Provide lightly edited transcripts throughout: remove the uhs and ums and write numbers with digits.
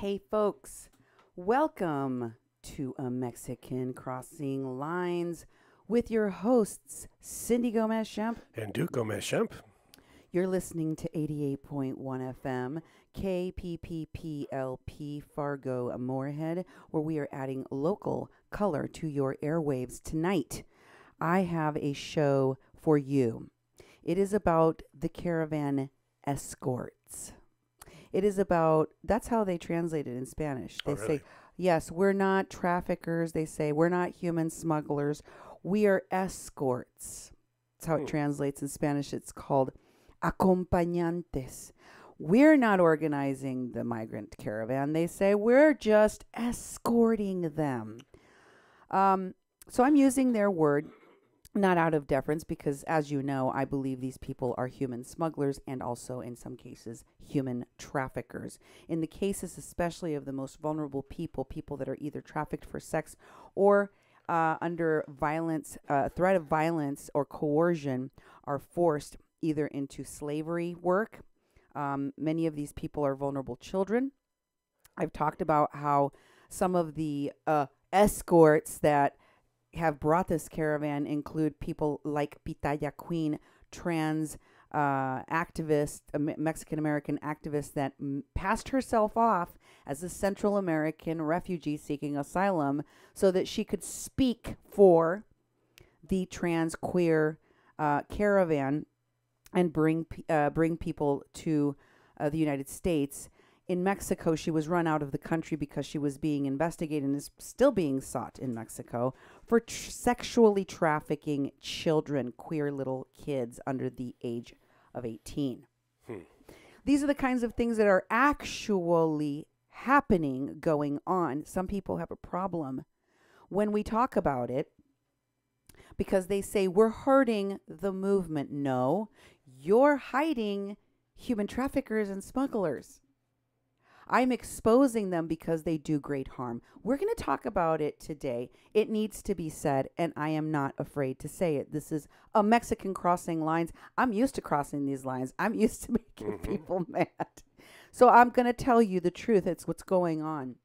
Hey, folks, welcome to A Mexican Crossing Lines with your hosts, Cindy Gomez-Schempp. And Duke Gomez-Schempp. You're listening to 88.1 FM, KPPPLP Fargo Moorhead, where we are adding local color to your airwaves. Tonight, I have a show for you. It is about the Caravan Escorts. It is about, that's how they translate it in Spanish. They really? say, yes, we're not traffickers. They say, we're not human smugglers. We are escorts. That's how it translates in Spanish. It's called acompañantes. We're not organizing the migrant caravan. They say, we're just escorting them. So I'm using their word, not out of deference, because as you know, I believe these people are human smugglers and also in some cases human traffickers. In the cases especially of the most vulnerable people, people that are either trafficked for sex or under violence, threat of violence or coercion, are forced either into slavery work. Many of these people are vulnerable children. I've talked about how some of the escorts that have brought this caravan include people like Pitaya Queen, trans activist, a Mexican-American activist that passed herself off as a Central American refugee seeking asylum so that she could speak for the trans queer caravan and bring people to the United States. In Mexico, she was run out of the country because she was being investigated and is still being sought in Mexico for sexually trafficking children, queer little kids under the age of 18. These are the kinds of things that are actually happening, going on. Some people have a problem when we talk about it because they say we're hurting the movement. No, you're hiding human traffickers and smugglers. I'm exposing them because they do great harm. We're going to talk about it today. It needs to be said, and I am not afraid to say it. This is a Mexican crossing lines. I'm used to crossing these lines. I'm used to making people mad. So I'm going to tell you the truth. It's what's going on.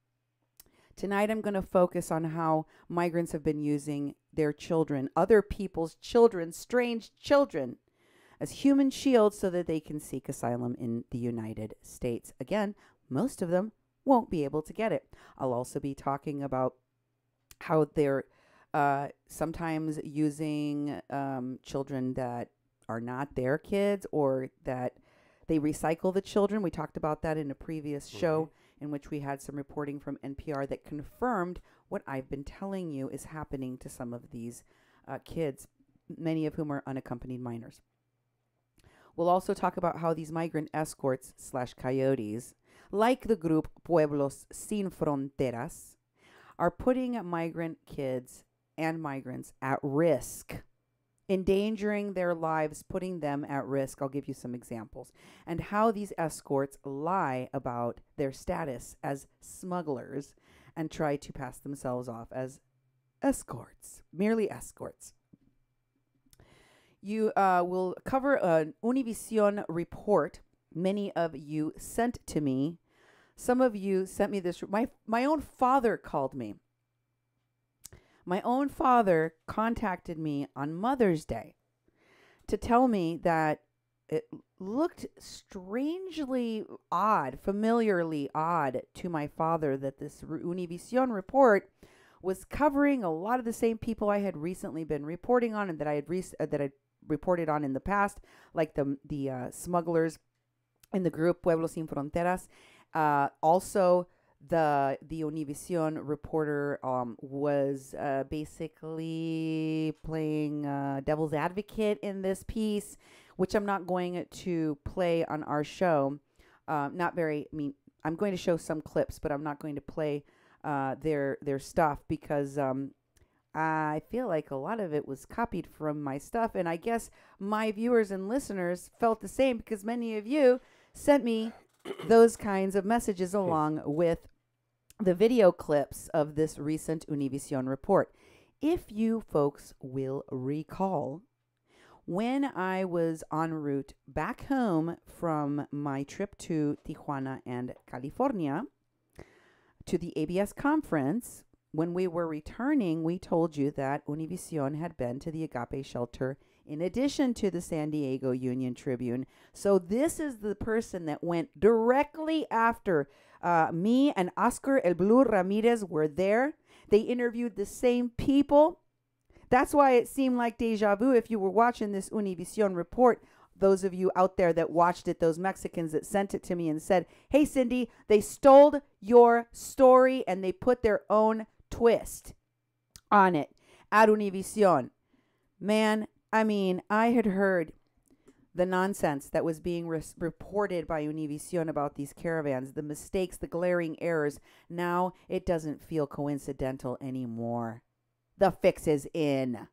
Tonight I'm going to focus on how migrants have been using their children, other people's children, strange children, as human shields so that they can seek asylum in the United States. Again, most of them won't be able to get it. I'll also be talking about how they're sometimes using children that are not their kids, or that they recycle the children. We talked about that in a previous show in which we had some reporting from NPR that confirmed what I've been telling you is happening to some of these kids, many of whom are unaccompanied minors. We'll also talk about how these migrant escorts / coyotes, like the group Pueblos Sin Fronteras, are putting migrant kids and migrants at risk, endangering their lives, putting them at risk. I'll give you some examples. And how these escorts lie about their status as smugglers and try to pass themselves off as escorts, merely escorts. You will cover an Univision report many of you sent to me. Some of you sent me this. My own father called me. My own father contacted me on Mother's Day to tell me that it looked strangely odd, familiarly odd to my father, that this Univision report was covering a lot of the same people I had recently been reporting on and that I had reported on in the past, like the smugglers in the group Pueblos Sin Fronteras. Also, the Univision reporter was basically playing devil's advocate in this piece, which I'm not going to play on our show. I'm going to show some clips, but I'm not going to play their stuff because I feel like a lot of it was copied from my stuff, and I guess my viewers and listeners felt the same because many of you sent me those kinds of messages along with the video clips of this recent Univision report. If you folks will recall, when I was en route back home from my trip to Tijuana and California, to the ABS conference, when we were returning, we told you that Univision had been to the Agape shelter in addition to the San Diego Union Tribune. So this is the person that went directly after me and Oscar El Blue Ramirez were there. They interviewed the same people. That's why it seemed like deja vu if you were watching this Univision report. Those of you out there that watched it, those Mexicans that sent it to me and said, hey, Cindy, they stole your story and they put their own twist on it at Univision. Man, I mean, I had heard the nonsense that was being reported by Univision about these caravans, the mistakes, the glaring errors. Now it doesn't feel coincidental anymore. The fix is in.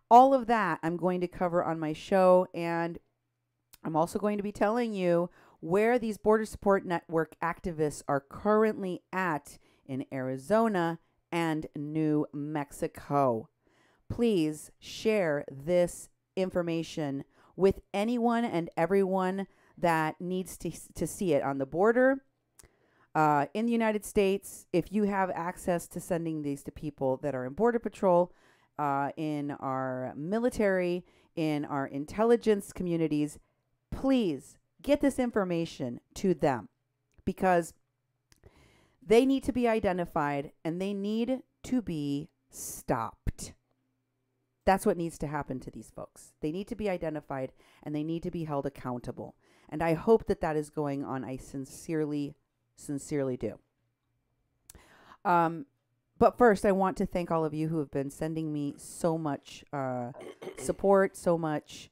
All of that I'm going to cover on my show, and I'm also going to be telling you where these Border Support Network activists are currently at in Arizona and New Mexico. Please share this information with anyone and everyone that needs to see it on the border. In the United States, if you have access to sending these to people that are in Border Patrol, in our military, in our intelligence communities, please get this information to them because they need to be identified and they need to be stopped. That's what needs to happen to these folks. They need to be identified and they need to be held accountable. And I hope that that is going on. I sincerely do. But first, I want to thank all of you who have been sending me so much support, so much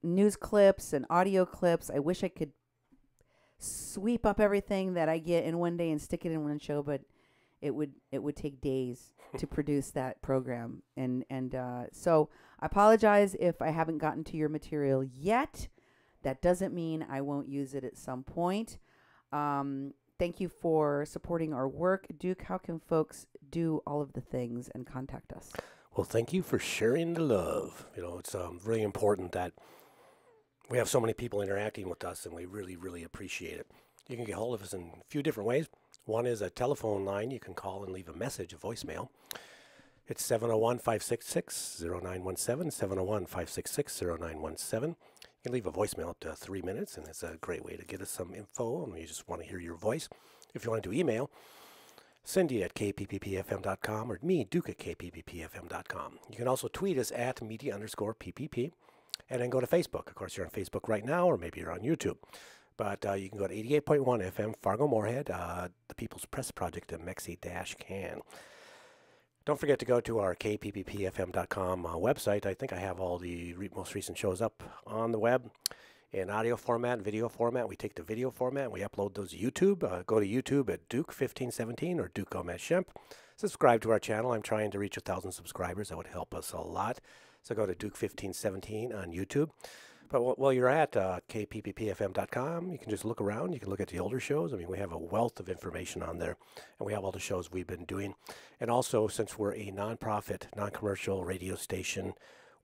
news clips and audio clips. I wish I could sweep up everything that I get in one day and stick it in one show, but it would take days to produce that program. And so I apologize if I haven't gotten to your material yet. That doesn't mean I won't use it at some point. Thank you for supporting our work. Duke, how can folks do all of the things and contact us? Well, thank you for sharing the love. You know, it's really important that we have so many people interacting with us, and we really, really appreciate it. You can get hold of us in a few different ways. One is a telephone line. You can call and leave a message, a voicemail. It's 701-566-0917, 701-566-0917. You can leave a voicemail up to 3 minutes, and it's a great way to get us some info, and we just want to hear your voice. If you want to do email, Cindy at kpppfm.com or me, Duke at kpppfm.com. You can also tweet us at media_PPP, and then go to Facebook. Of course, you're on Facebook right now, or maybe you're on YouTube. But you can go to 88.1 FM, Fargo-Moorhead, the People's Press Project in Mexi-Can. Don't forget to go to our kpppfm.com website. I think I have all the most recent shows up on the web in audio format, video format. We take the video format and we upload those to YouTube. Go to YouTube at Duke1517 or Duke Gomez-Schempp. Subscribe to our channel. I'm trying to reach 1,000 subscribers. That would help us a lot. So go to Duke1517 on YouTube. But while you're at kpppfm.com, you can just look around. You can look at the older shows. I mean, we have a wealth of information on there, and we have all the shows we've been doing. And also, since we're a nonprofit, non-commercial radio station,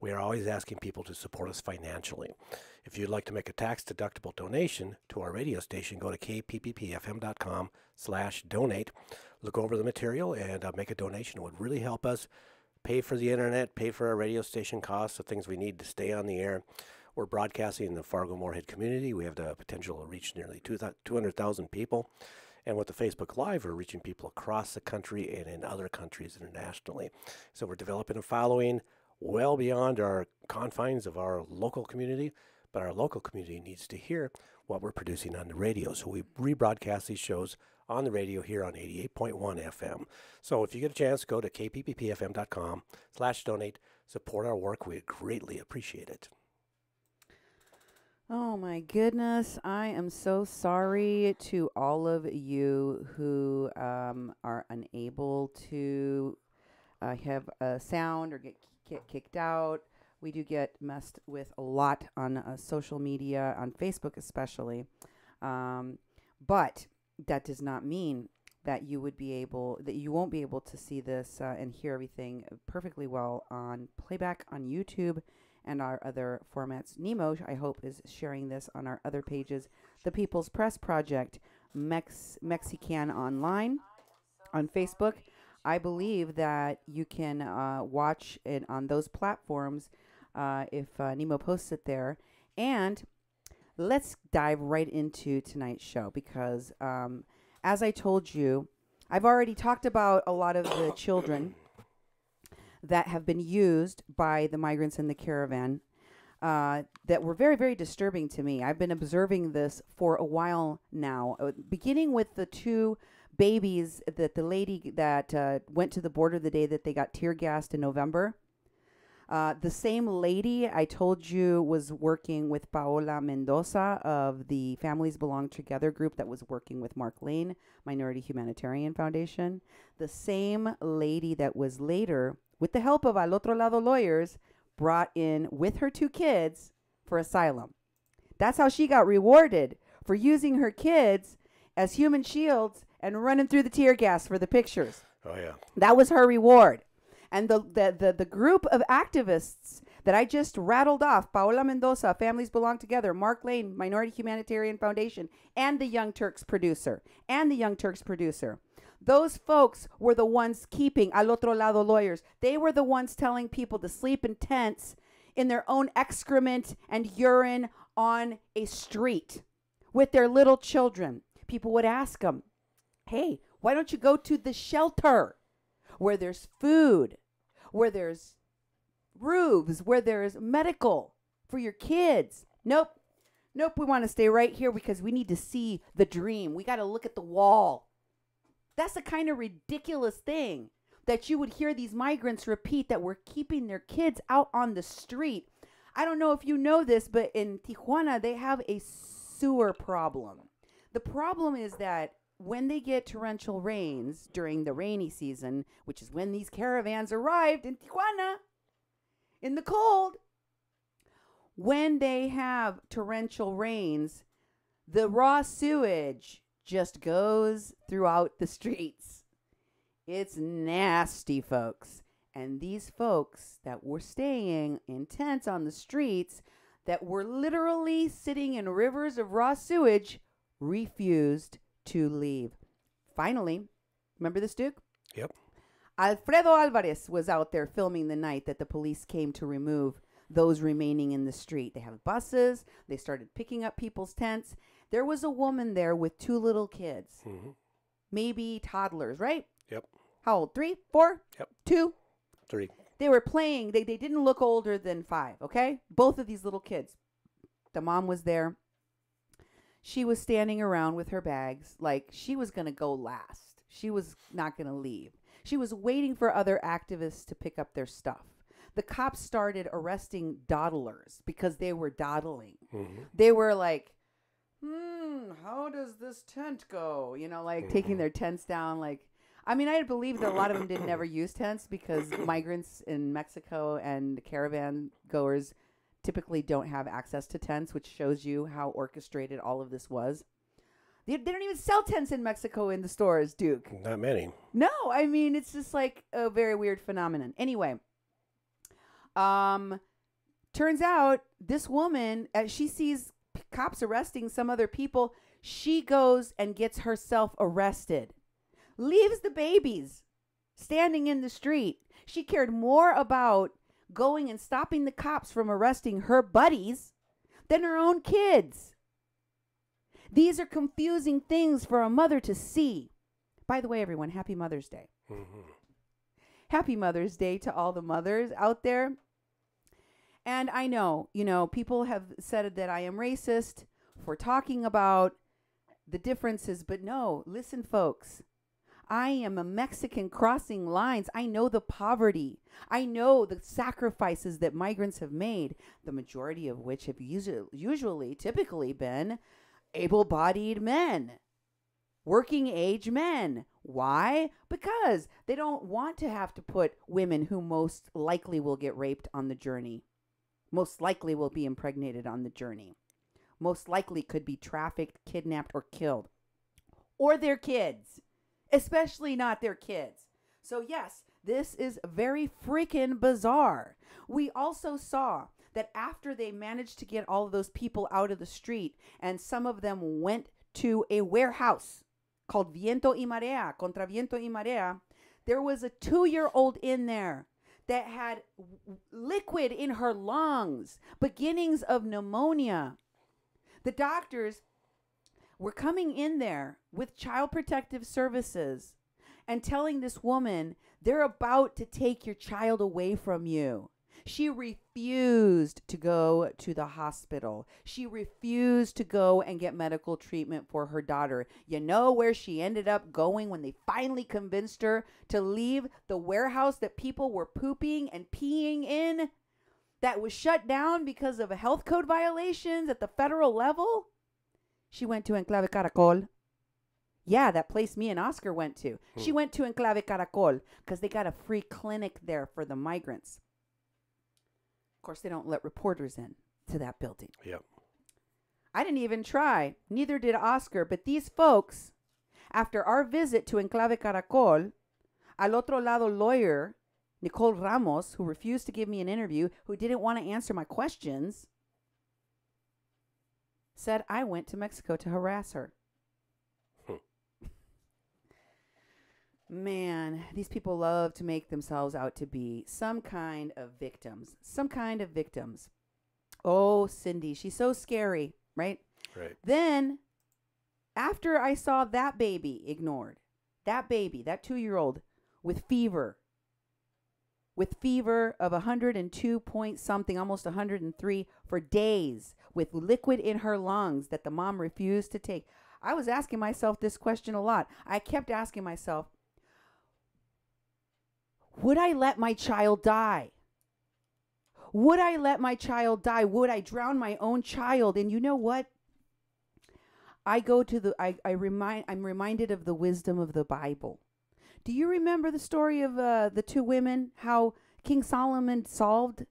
we are always asking people to support us financially. If you'd like to make a tax-deductible donation to our radio station, go to kpppfm.com/donate. Look over the material and make a donation. It would really help us pay for the internet, pay for our radio station costs, the things we need to stay on the air. We're broadcasting in the Fargo-Moorhead community. We have the potential to reach nearly 200,000 people. And with the Facebook Live, we're reaching people across the country and in other countries internationally. So we're developing a following well beyond our confines of our local community, but our local community needs to hear what we're producing on the radio. So we rebroadcast these shows on the radio here on 88.1 FM. So if you get a chance, go to kpppfm.com/donate. Support our work. We greatly appreciate it. Oh my goodness. I am so sorry to all of you who are unable to have a sound or get kicked out. We do get messed with a lot on social media, on Facebook especially. But that does not mean that you won't be able to see this and hear everything perfectly well on playback on YouTube and our other formats. Nemo, I hope, is sharing this on our other pages. The People's Press Project, Mexican online on Facebook. I believe that you can watch it on those platforms if Nemo posts it there. And let's dive right into tonight's show because, as I told you, I've already talked about a lot of the children that have been used by the migrants in the caravan that were very, very disturbing to me. I've been observing this for a while now, beginning with the two babies that the lady that went to the border the day that they got tear gassed in November. The same lady I told you was working with Paola Mendoza of the Families Belong Together group that was working with Mark Lane, Minority Humanitarian Foundation. The same lady that was later, with the help of Al Otro Lado lawyers, brought in with her two kids for asylum. That's how she got rewarded for using her kids as human shields and running through the tear gas for the pictures. Oh, yeah. That was her reward. And the group of activists that I just rattled off, Paola Mendoza, Families Belong Together, Mark Lane, Minority Humanitarian Foundation, and the Young Turks producer, those folks were the ones keeping Al Otro Lado lawyers. They were the ones telling people to sleep in tents in their own excrement and urine on a street with their little children. People would ask them, hey, why don't you go to the shelter where there's food, where there's roofs, where there's medical for your kids? Nope, we want to stay right here because we need to see the dream. We got to look at the wall. That's the kind of ridiculous thing that you would hear these migrants repeat, that we're keeping their kids out on the street. I don't know if you know this, but in Tijuana, they have a sewer problem. The problem is that when they get torrential rains during the rainy season, which is when these caravans arrived in Tijuana, in the cold, when they have torrential rains, the raw sewage just goes throughout the streets. It's nasty, folks. And these folks that were staying in tents on the streets, that were literally sitting in rivers of raw sewage, refused to leave. Finally, remember this, Duke? Yep. Alfredo Alvarez was out there filming the night that the police came to remove those remaining in the street. They have buses. They started picking up people's tents. There was a woman there with two little kids, maybe toddlers, right? Yep. How old? 3, 4? Yep. 2? 3. They were playing. They didn't look older than 5, okay? Both of these little kids. The mom was there. She was standing around with her bags like she was going to go last. She was not going to leave. She was waiting for other activists to pick up their stuff. The cops started arresting dawdlers because they were dawdling. They were like, how does this tent go? You know, like taking their tents down. Like, I mean, I believe that a lot of them didn't ever use tents because migrants in Mexico and caravan goers typically don't have access to tents, which shows you how orchestrated all of this was. They don't even sell tents in Mexico in the stores, Duke. Not many. No, I mean, it's just like a very weird phenomenon. Anyway, turns out this woman, as she sees cops arresting some other people, she goes and gets herself arrested. Leaves the babies standing in the street. She cared more about going and stopping the cops from arresting her buddies than her own kids. These are confusing things for a mother to see. By the way, everyone, happy Mother's Day. Happy Mother's Day to all the mothers out there. And I know, people have said that I am racist for talking about the differences, but no, listen, folks. I am a Mexican crossing lines. I know the poverty. I know the sacrifices that migrants have made, the majority of which have typically been able-bodied men, working age men. Why? Because they don't want to have to put women who most likely will get raped on the journey, most likely will be impregnated on the journey, most likely could be trafficked, kidnapped, or killed, or their kids. Especially not their kids. So yes, this is very freaking bizarre. We also saw that after they managed to get all of those people out of the street and some of them went to a warehouse called Viento y Marea, Contra Viento y Marea. There was a 2-year-old in there that had liquid in her lungs, beginnings of pneumonia. The doctors were coming in there with Child Protective Services and telling this woman, they're about to take your child away from you. She refused to go to the hospital. She refused to go and get medical treatment for her daughter. You know where she ended up going when they finally convinced her to leave the warehouse that people were pooping and peeing in, that was shut down because of health code violations at the federal level? She went to Enclave Caracol. Yeah, that place me and Oscar went to. She went to Enclave Caracol because they got a free clinic there for the migrants. Of course, they don't let reporters in to that building. Yep. I didn't even try. Neither did Oscar. But these folks, after our visit to Enclave Caracol, al otro lado lawyer, Nicole Ramos, who refused to give me an interview, who didn't want to answer my questions, said I went to Mexico to harass her. Man, these people love to make themselves out to be some kind of victims. Some kind of victims. Oh, Cindy, she's so scary, right? Right. Then, after I saw that baby ignored, that baby, that 2-year-old with fever of 102 point something, almost 103 for days, with liquid in her lungs that the mom refused to take. I was asking myself this question a lot. I kept asking myself, would I let my child die? Would I let my child die? Would I drown my own child? And you know what? I'm reminded of the wisdom of the Bible. Do you remember the story of the 2 women? How King Solomon solved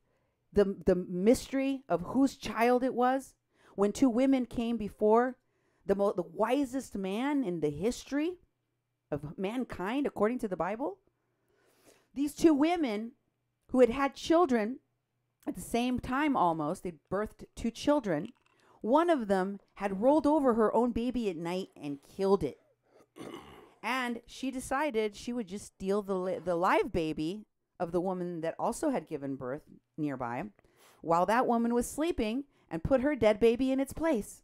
the mystery of whose child it was? When 2 women came before the wisest man in the history of mankind, according to the Bible. These 2 women who had had children at the same time almost, they birthed 2 children. One of them had rolled over her own baby at night and killed it. And she decided she would just steal the live baby of the woman that also had given birth nearby while that woman was sleeping and put her dead baby in its place.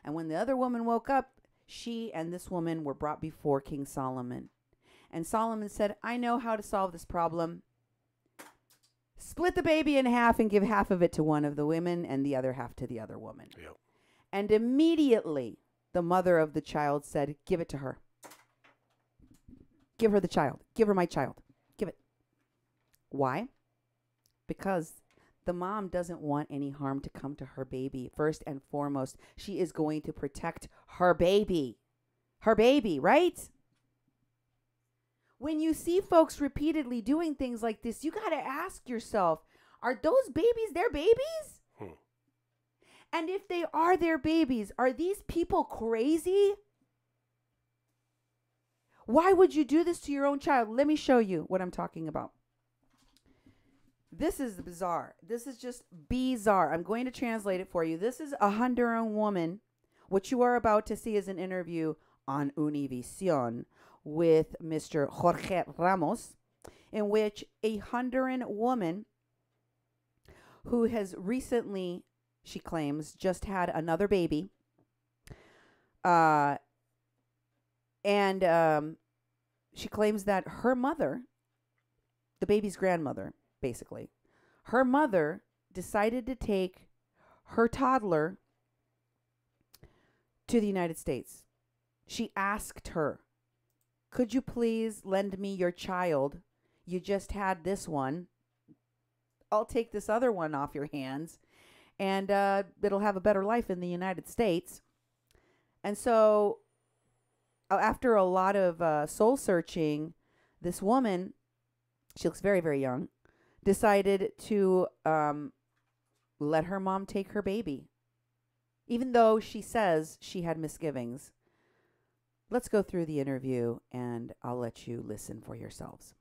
And when the other woman woke up, she and this woman were brought before King Solomon. And Solomon said, I know how to solve this problem. Split the baby in half and give half of it to one of the women and the other half to the other woman. Yep. And immediately the mother of the child said, give it to her. Give her the child. Give her my child. Give it. Why? Because the mom doesn't want any harm to come to her baby. First and foremost, she is going to protect her baby. Her baby, right? When you see folks repeatedly doing things like this, you got to ask yourself, are those babies their babies? And if they are their babies, are these people crazy? Why would you do this to your own child? Let me show you what I'm talking about. This is bizarre. This is just bizarre. I'm going to translate it for you. This is a Honduran woman. What you are about to see is an interview on Univision with Mr. Jorge Ramos, in which a Honduran woman who has recently, she claims, just had another baby, and she claims that her mother, the baby's grandmother, basically, her mother decided to take her toddler to the United States. She asked her, could you please lend me your child? You just had this one. I'll take this other one off your hands, and it'll have a better life in the United States. And so after a lot of soul searching, this woman, she looks very, very young, decided to let her mom take her baby, even though she says she had misgivings. Let's go through the interview, and I'll let you listen for yourselves.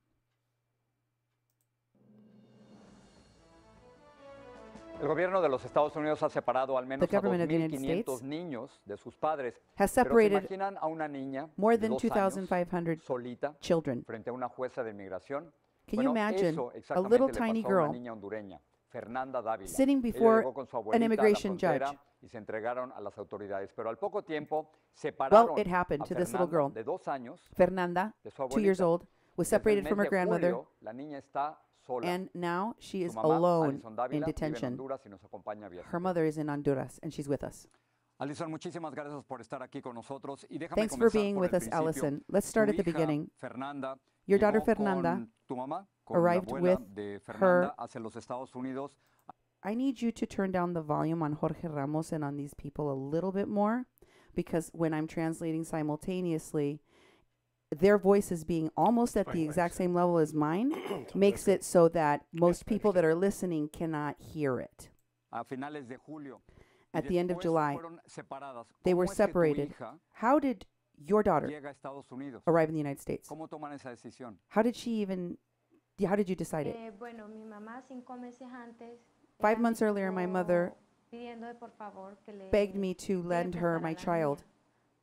El gobierno de los Estados Unidos ha separado al menos a government of the United 2.500 States niños de sus padres. has Pero se separated imaginan a una niña more de than 2 años 2,500 solita children. frente a una jueza de inmigración. Can you Bueno, imagine eso a exactamente little le tiny pasó a una girl niña hondureña, Fernanda Dávila. sitting Ella before llegó con su an abuelita a la immigration frontera judge? y se entregaron a las autoridades. Pero al poco tiempo separaron it happened a to this little Fernanda girl. de 2 años Fernanda, de su 2 years abuelita. old, was Desde el separated mes from her de grandmother, julio, la niña está sola. and now she Su is mamá, alone Alison in Dávila, vive en detention. Honduras y nos acompaña vía Her mother is in Honduras, and she's with us. Alison, muchísimas gracias por estar aquí con nosotros. Y déjame Thanks for comenzar being por with el us, principio. Allison. Let's start Tu at the hija, beginning. Fernanda, Your daughter llegó Fernanda con tu mamá, con arrived la with abuela de her. Fernanda hacia los Estados Unidos. I need you to turn down the volume on Jorge Ramos and on these people a little bit more, because when I'm translating simultaneously, their voices being almost at the exact same level as mine makes it so that most people that are listening cannot hear it. A finales de julio. At the end of Después July, fueron separadas. they ¿Cómo were es que tu separated. hija How did your daughter llega a Estados Unidos? arrive in the United States? ¿Cómo toman esa decisión? How did she even, how did you decide it? Bueno, mi mamá 5 meses antes. 5 months earlier, my mother pidiéndole por favor que le begged me to lend her my child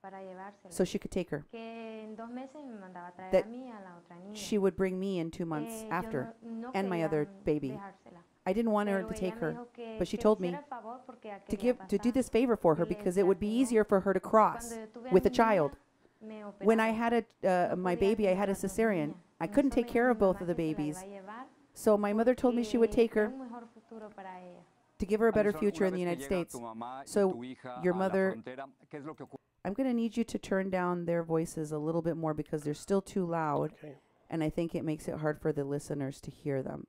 para llevársela. so she could take her. Que en 2 meses me mandaba a traer That a mí a la otra niña. She would bring me in 2 months Yo after, no and my quería other baby. dejársela. I didn't want her Pero to ella take me her, dijo que- but she que told le me hiciera el favor porque ya to quería do pasar. this favor for her Y le because it would be decía que no. easier for her to cross Cuando yo tuve a with a mi child. niña, me When I operaron. had No my podía baby, I tener had a las dos cesarean. niñas. I En couldn't eso take me care dijo of mi both mamá of the que se la babies. iba a llevar So my mother told me she would porque take her era un mejor futuro para ella. to give her a better Alison, future una in the vez que United llega States. tu mamá y So tu hija your a la mother- frontera, ¿qué es lo que ocurre? I'm going to need you to turn down their voices a little bit more because they're still too loud, Okay. and I think it makes it hard for the listeners to hear them.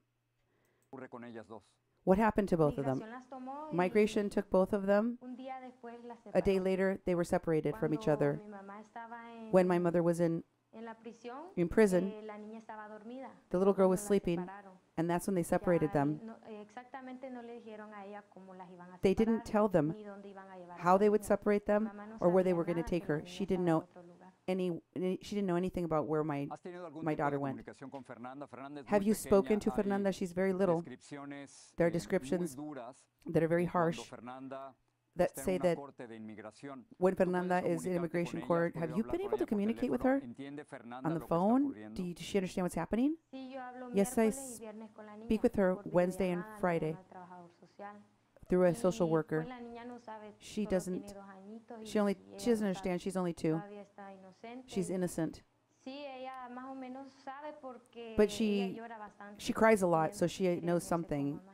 Con ellas dos? What happened to both of them? Migración las tomó y Migration took both of them. un día después las A day separó. later, they were separated from each Cuando other. mi mamá estaba When my mother was in la prisión, prison, la niña estaba dormida. the little girl Cuando was las sleeping, separaron. and that's when they separated Ya, them. Exactamente no le dijeron a ella cómo las iban a They didn't separar, tell them ni dónde iban a llevar a how la they would niña. separate them Mamá no or where they sabía were going to nada take que la her. niña She didn't estaba en know otro lugar. she didn't know anything about where my ¿Has tenido algún my tipo de daughter went. comunicación con Fernanda? Fernanda es Have muy you spoken pequeña, to hay Fernanda? She's very little. descripciones, There are muy descriptions duras that are very de cuando harsh Fernanda that está en say una that corte de inmigración. when ¿Tú puedes Fernanda is in comunicarte immigration con ella? court, ¿Has have podido you hablar been con able to ella por communicate with teléfono? her ¿Entiende Fernanda on the lo que está phone? ocurriendo? Does she understand what's happening? Sí, yo hablo Yes, I miércoles y viernes con la niña speak with her por Wednesday and videollamada, le Friday llama al trabajador social. through a Y, social worker. pues, la niña no sabe, She solo doesn't- tiene 2 añitos y She ella doesn't no sabe, understand. She's only 2. todavía está inocente. She's innocent. Sí, ella más o menos sabe porque But ella llora bastante. She cries a lot, Ella so she quiere knows verse con something. mamá.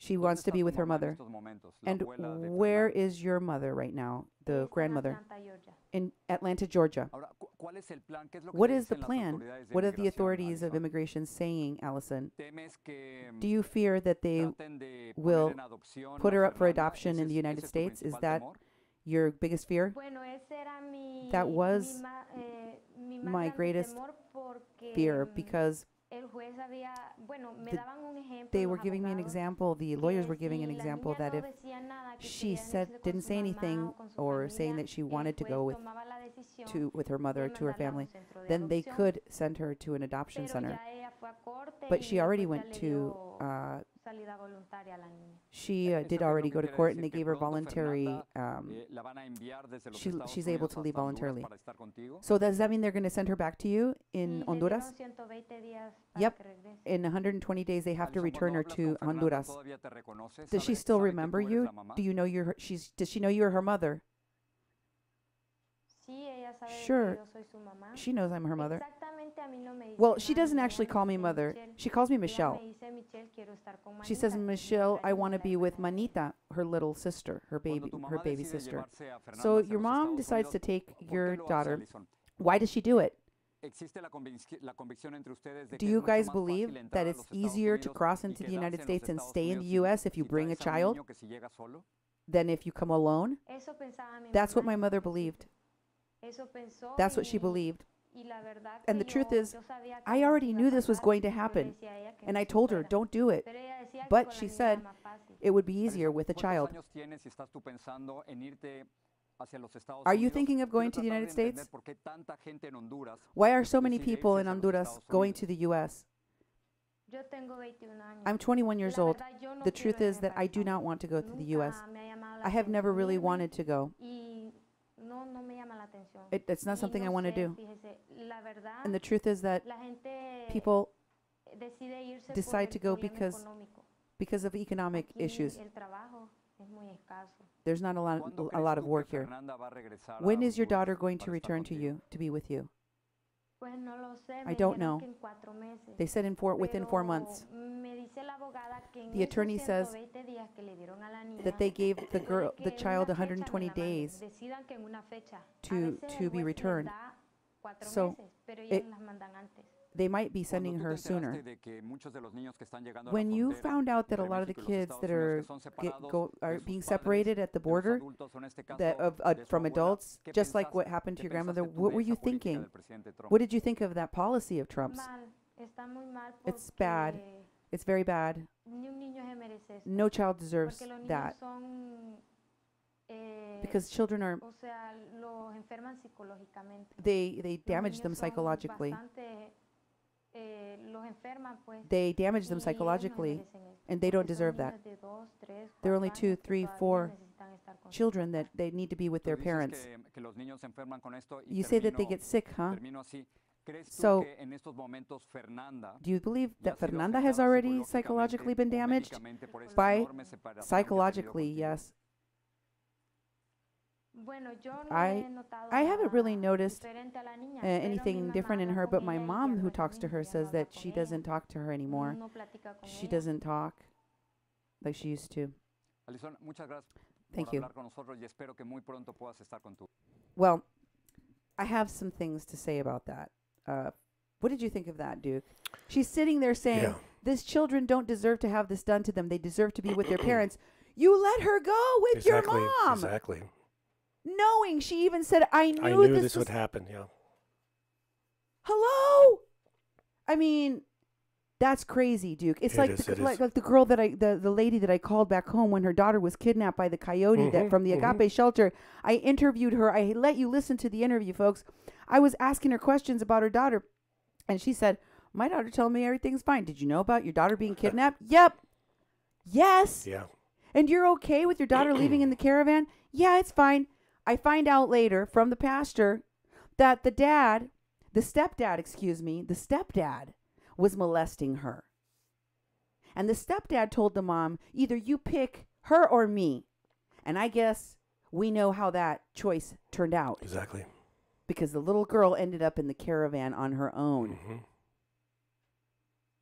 She ¿Dónde wants to está be tu with her mamá en mother. estos momentos, la And abuela de where Fernanda? is your mother right now, the Está en grandmother? Atlanta, Georgia. In Atlanta, Georgia. Ahora, ¿cuál es el plan? ¿Qué es lo que What te is the dicen las plan? autoridades de What are the inmigración, authorities of Alison? immigration saying, Allison? ¿Temes que Do you fear that they traten de will poner en adopción put a her up for Fernanda? adoption in the United ¿Ese es tu States? Is principal that temor? your biggest fear? Bueno, ese era That was mi más my grande greatest temor porque Fear because el juez había, bueno, me the- daban un ejemplo they los were giving me an abogados, example, the que lawyers were giving an si la example niña that no if decía nada, que she quería said irse con didn't su say mamá anything o con su or saying familia, that she el wanted to juez go with tomaba la decisión her mother de or to her mandarla a un family, centro de then they adopción. could send her to an adoption Pero center. ya ella fue a corte But y she already el juez ya went le to dio salida voluntaria a la niña. she ¿Eso did qué es already lo go que to quiere court and decir? they ¿Que gave her pronto voluntary Fernanda, la van a enviar desde los Estados she's able Unidos to leave hasta Honduras voluntarily. para estar contigo? So does that mean they're going to send her back to you Sí, in le Honduras? dieron 120 días para Yep. que regrese. In 120 days they have to Alison, return cuando her hablas to con Fernanda, Honduras. ¿todavía te reconoce? Does she ¿Sabe- still sabe que remember tú eres you? la mamá? Do you know does she know you're her mother? Sí, ella sabe de Sure. que yo soy su mamá. She knows I'm her mother. Exactamente, a mí no me dice Well, she mami, doesn't ella actually me call me dice mother. Michelle. She calls me Ella Michelle. me dice, Michelle, quiero estar con She Manita, says, que es mi Michelle, otra I niña, want to la be with hermana de ella. Manita, her little sister, her Cuando tu mamá her baby decide sister. llevarse a Fernanda So hacia your los mom Estados decides to Unidos, take ¿por qué your lo hace, daughter. Alison? Why does she do it? ¿Existe la convicción entre ustedes de Do que es you mucho guys más fácil believe entrar that a it's los Estados easier to Unidos cross y into the quedarse United en los States and Estados stay in the Unidos U.S. if you si bring a traes un child niño que si llega solo? than if you come alone? Eso pensaba mi That's what mamá my en mother un principio. believed. Eso pensó That's what she y- believed. y la verdad And que the truth yo- is, yo sabía que I eso already iba a knew this was pasar, going to yo le happen. decía a ella que And no I se told her, fuera. don't do it. Pero ella decía que But con she la niña said era más fácil. it would be easier Alison, with a ¿cuántos child. años tienes y estás tú pensando en irte hacia los Estados Are you Unidos? thinking of going Quiero to the tratar United de entender States? por qué tanta gente en Honduras Why are so many decide people irse in hacia los Honduras Estados going Unidos. to the U.S.? Yo tengo 21 años. I'm 21 years La old. verdad, yo no The quiero truth is irme that para I do Estados not want to go to the Nunca U.S. me ha llamado la I have never atención really irme wanted to go. y no me llama la atención. It's not Y something I no want to sé, do. fíjese, la verdad, And the truth is that la gente people decide irse por decide el to go problema because económico. of economic Aquí issues. el trabajo es muy escaso. There's not a lot of work here. When is your daughter going to return to you, to be with you? Pues no lo sé, I me don't dijeron know. que en 4 meses. They said within 4 months. Pero me dice la abogada que en The attorney esos says 120 días que le dieron a la niña, that they gave the puede que the en child una fecha 120 me la manden. days Decidan que en una fecha. A to veces el be juez les returned. da 4 So, meses, pero ellas it- las mandan antes. They might be sending her sooner. When you found out that a lot of the kids that are being separated at the border from adults, just like what happened to your grandmother, what were you thinking? What did you think of that policy of Trump's? Mal, está muy mal It's bad. porque It's very bad. ni un niño se merece esto. No child deserves Porque los niños that son, because children are o sea, los enferman psicológicamente. they Los damage them niños son psychologically. bastante, los enferman, pues, They damage them y ellos no psychologically, merecen esto, and they don't porque son deserve that. niños de 2, 3, There are 4 only 2, años que 3, todavía 4 necesitan estar con sus children that papás. they need to be with their parents. You say that they get sick, huh? So, do you believe that Fernanda has already psychologically been damaged? By psychologically, yes. Bueno, yo no I- he notado I haven't really nada noticed diferente a la niña, pero mi anything mamá different in habla her, con but my ella y mom, ya who no es lo talks to mismo, her, ya no says habla that con she ella, doesn't talk to her anymore. no platica con She ella. doesn't talk like she used to. Thank you. Well, I have some things to say about that. What did you think of that, Duke? She's sitting there saying, Yeah. these children don't deserve to have this done to them. They deserve to be with their parents. You let her go with your mom. Exactly. Knowing she even said, I I knew knew this would was... happen. Yeah. Hello? I mean, that's crazy, Duke. It's It like is, the, it is. like the girl that the lady that I called back home when her daughter was kidnapped by the coyote that from the Agape shelter. I interviewed her. I let you listen to the interview, folks. I was asking her questions about her daughter, and she said, my daughter told me everything's fine. Did you know about your daughter being kidnapped? Yep. Yes. Yeah. And you're okay with your daughter leaving in the caravan? Yeah, it's fine. I find out later from the pastor that the stepdad was molesting her. And the stepdad told the mom, either you pick her or me. And I guess we know how that choice turned out. Exactly. Because the little girl ended up in the caravan on her own. Mm-hmm.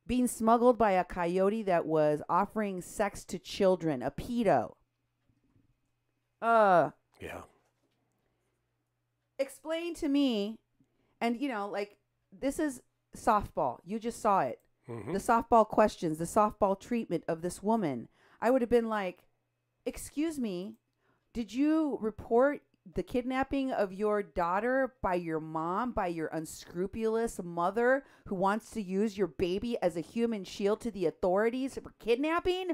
Being smuggled by a coyote that was offering sex to children, a pedo. Yeah. Explain to me, and like, this is softball. You just saw it. Mm-hmm. The softball questions, the softball treatment of this woman. I would have been like, excuse me, did you report the kidnapping of your daughter by your mom, by your unscrupulous mother who wants to use your baby as a human shield to the authorities for kidnapping?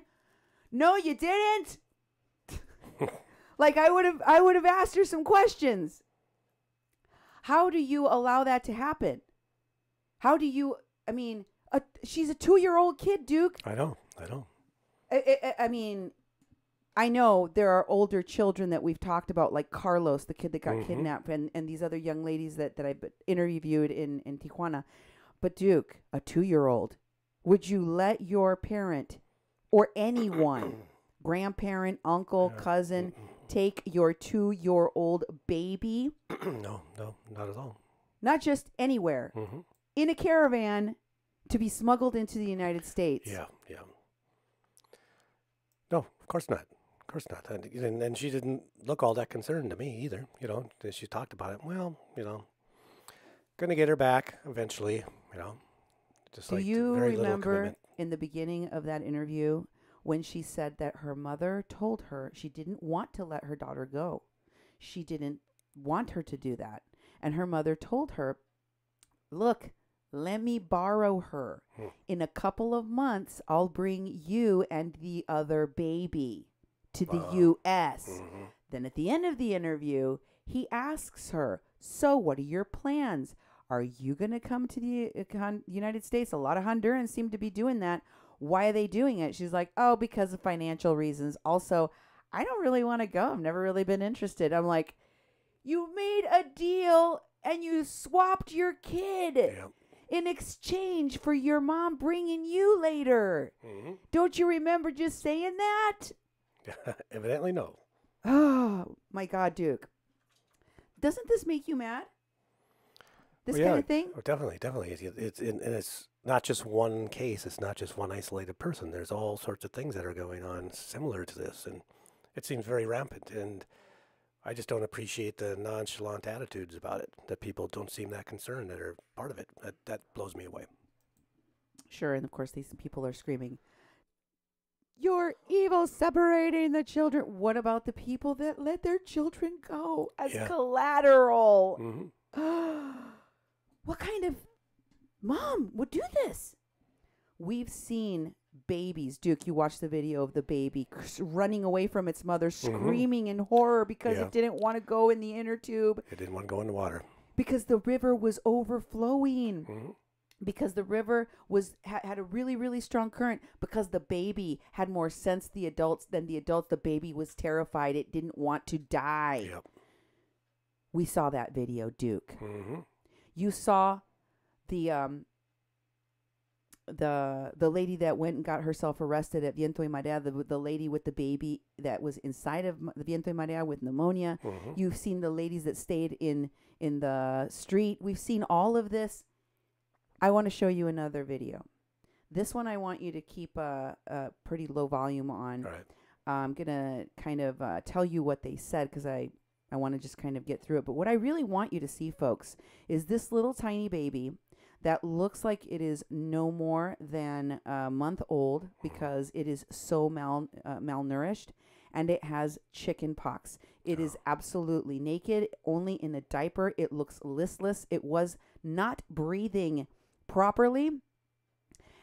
No, you didn't. Like, I would have asked her some questions. How do you allow that to happen? How do you, she's a 2-year-old kid, Duke. I know. I mean, I know there are older children that we've talked about, like Carlos, the kid that got kidnapped, and these other young ladies that I've interviewed in Tijuana. But Duke, a 2-year-old, would you let your parent or anyone, grandparent, uncle, cousin, take your 2-year-old baby? No, not at all. Not just anywhere. Mm-hmm. In a caravan to be smuggled into the United States. Yeah. No, of course not. And she didn't look all that concerned to me either. As she talked about it. Well, gonna get her back eventually. Just Do like you very little remember commitment. in the beginning of that interview when she said that her mother told her she didn't want to let her daughter go? She didn't want her to do that. And her mother told her, look, let me borrow her. In a couple of months, I'll bring you and the other baby to the U.S. Then at the end of the interview, he asks her, so what are your plans? Are you going to come to the United States? A lot of Hondurans seem to be doing that. Why are they doing it? She's like, oh, because of financial reasons. Also, I don't really want to go. I've never really been interested. I'm like, you made a deal and you swapped your kid in exchange for your mom bringing you later. Mm-hmm. Don't you remember just saying that? Evidently, no. Oh, my God, Duke. Doesn't this make you mad? This kind of thing? Oh, definitely. It's not just one case. It's not just one isolated person. There's all sorts of things that are going on similar to this, and it seems very rampant. And I just don't appreciate the nonchalant attitudes about it, that people don't seem that concerned that are part of it. That blows me away. Sure, and of course these people are screaming, "You're evil, separating the children." What about the people that let their children go as collateral? Mm-hmm. What kind of mom would do this? We've seen babies. Duke, you watched the video of the baby running away from its mother, screaming in horror because it didn't want to go in the inner tube. It didn't want to go in the water. Because the river was overflowing. Mm-hmm. Because the river was had a really, really strong current. Because the baby had more sense than the adults. The baby was terrified. It didn't want to die. Yep. We saw that video, Duke. Mm-hmm. You saw the lady that went and got herself arrested at Viento y Marea, the lady with the baby that was inside of the Viento y Marea with pneumonia. Mm-hmm. You've seen the ladies that stayed in the street. We've seen all of this. I want to show you another video. This one I want you to keep a pretty low volume on. All right. I'm going to kind of tell you what they said because I want to just kind of get through it. But what I really want you to see, folks, is this little tiny baby that looks like it is no more than a month old because it is so malnourished, and it has chicken pox. It is absolutely naked, only in a diaper. It looks listless. It was not breathing properly,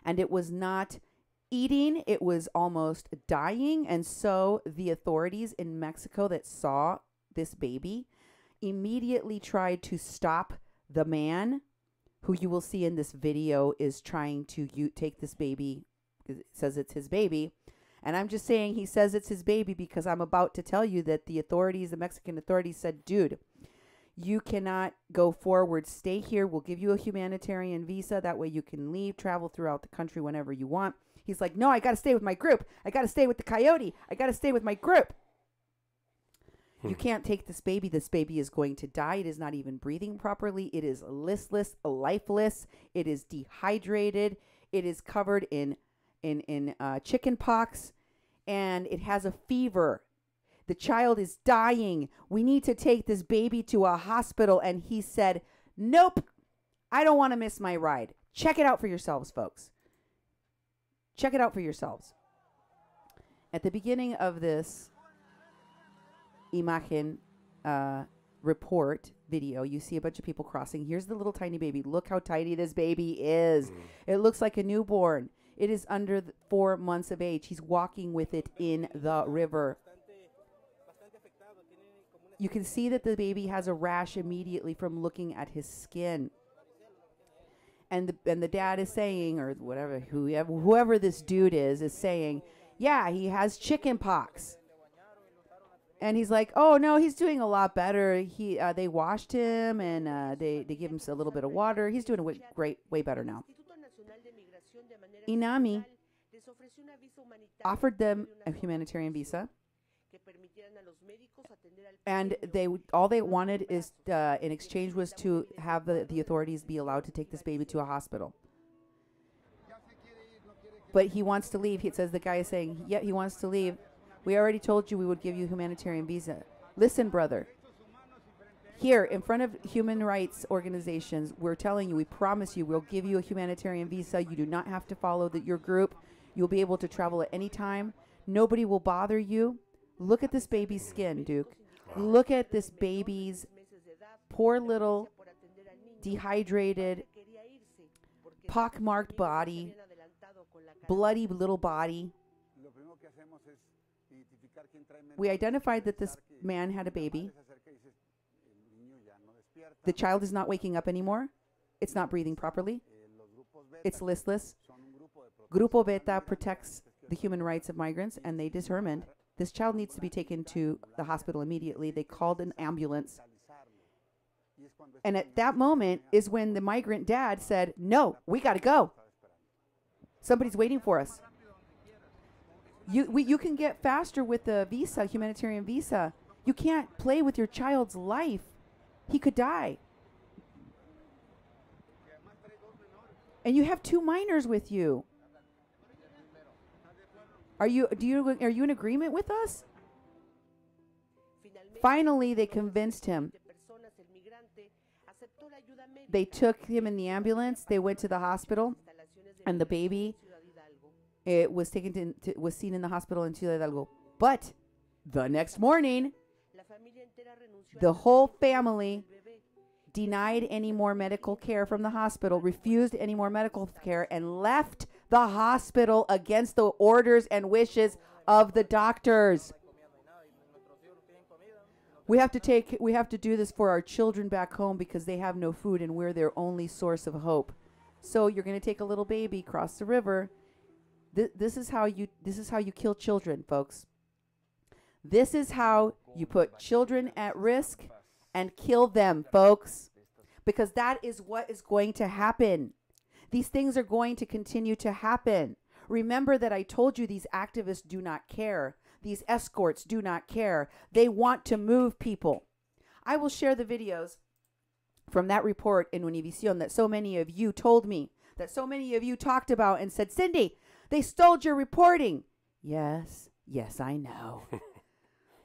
and it was not eating. It was almost dying. And so the authorities in Mexico that saw this baby immediately tried to stop the man who you will see in this video is trying to take this baby. It says it's his baby. And I'm just saying he says it's his baby because I'm about to tell you that the Mexican authorities said, dude, you cannot go forward. Stay here. We'll give you a humanitarian visa. That way you can leave, travel throughout the country whenever you want. He's like, no, I got to stay with my group. I got to stay with the Coyote. I got to stay with my group. You can't take this baby. This baby is going to die. It is not even breathing properly. It is listless, lifeless. It is dehydrated. It is covered in chicken pox, and it has a fever. The child is dying. We need to take this baby to a hospital. And he said, nope, I don't want to miss my ride. Check it out for yourselves, folks. Check it out for yourselves. At the beginning of this Imagen report video, you see a bunch of people crossing. Here's the little tiny baby. Look how tiny this baby is. It looks like a newborn. It is under 4 months of age. He's walking with it in the river. You can see that the baby has a rash immediately from looking at his skin. And the dad is saying, or whatever, whoever this dude is saying, yeah, he has chicken pox. And he's like, oh, no, he's doing a lot better. They washed him, and they give him a little bit of water. He's doing way better now. Inami offered them a humanitarian visa. And all they wanted is, in exchange, was to have the authorities be allowed to take this baby to a hospital. But he wants to leave. It says the guy is saying, yeah, he wants to leave. We already told you we would give you a humanitarian visa. Listen, brother. Here, in front of human rights organizations, we're telling you, we promise you, we'll give you a humanitarian visa. You do not have to follow your group. You'll be able to travel at any time. Nobody will bother you. Look at this baby's skin, Duke. Look at this baby's poor little dehydrated, pockmarked body, bloody little body. We identified that this man had a baby. The child is not waking up anymore. it's not breathing properly. It's listless. Grupo Beta protects the human rights of migrants, and they determined this child needs to be taken to the hospital immediately. They called an ambulance. And at that moment is when the migrant dad said, no, we got to go. Somebody's waiting for us. You can get faster with the visa, humanitarian visa. You can't play with your child's life. He could die. And you have 2 minors with you. Are you in agreement with us? Finally, they convinced him. They took him in the ambulance. They went to the hospital, and the baby, it was taken was seen in the hospital in Ciudad Hidalgo. But the next morning, the whole family denied any more medical care from the hospital, refused any more medical care, and left the hospital against the orders and wishes of the doctors. We have to do this for our children back home because they have no food and we're their only source of hope. So you're going to take a little baby, cross the river. This is how you kill children, folks. This is how you put children at risk and kill them, folks, because that is what is going to happen. These things are going to continue to happen. Remember that I told you these activists do not care. These escorts do not care. They want to move people. I will share the videos from that report in Univision that so many of you told me, that so many of you talked about and said, Cindy, they stole your reporting. Yes, I know.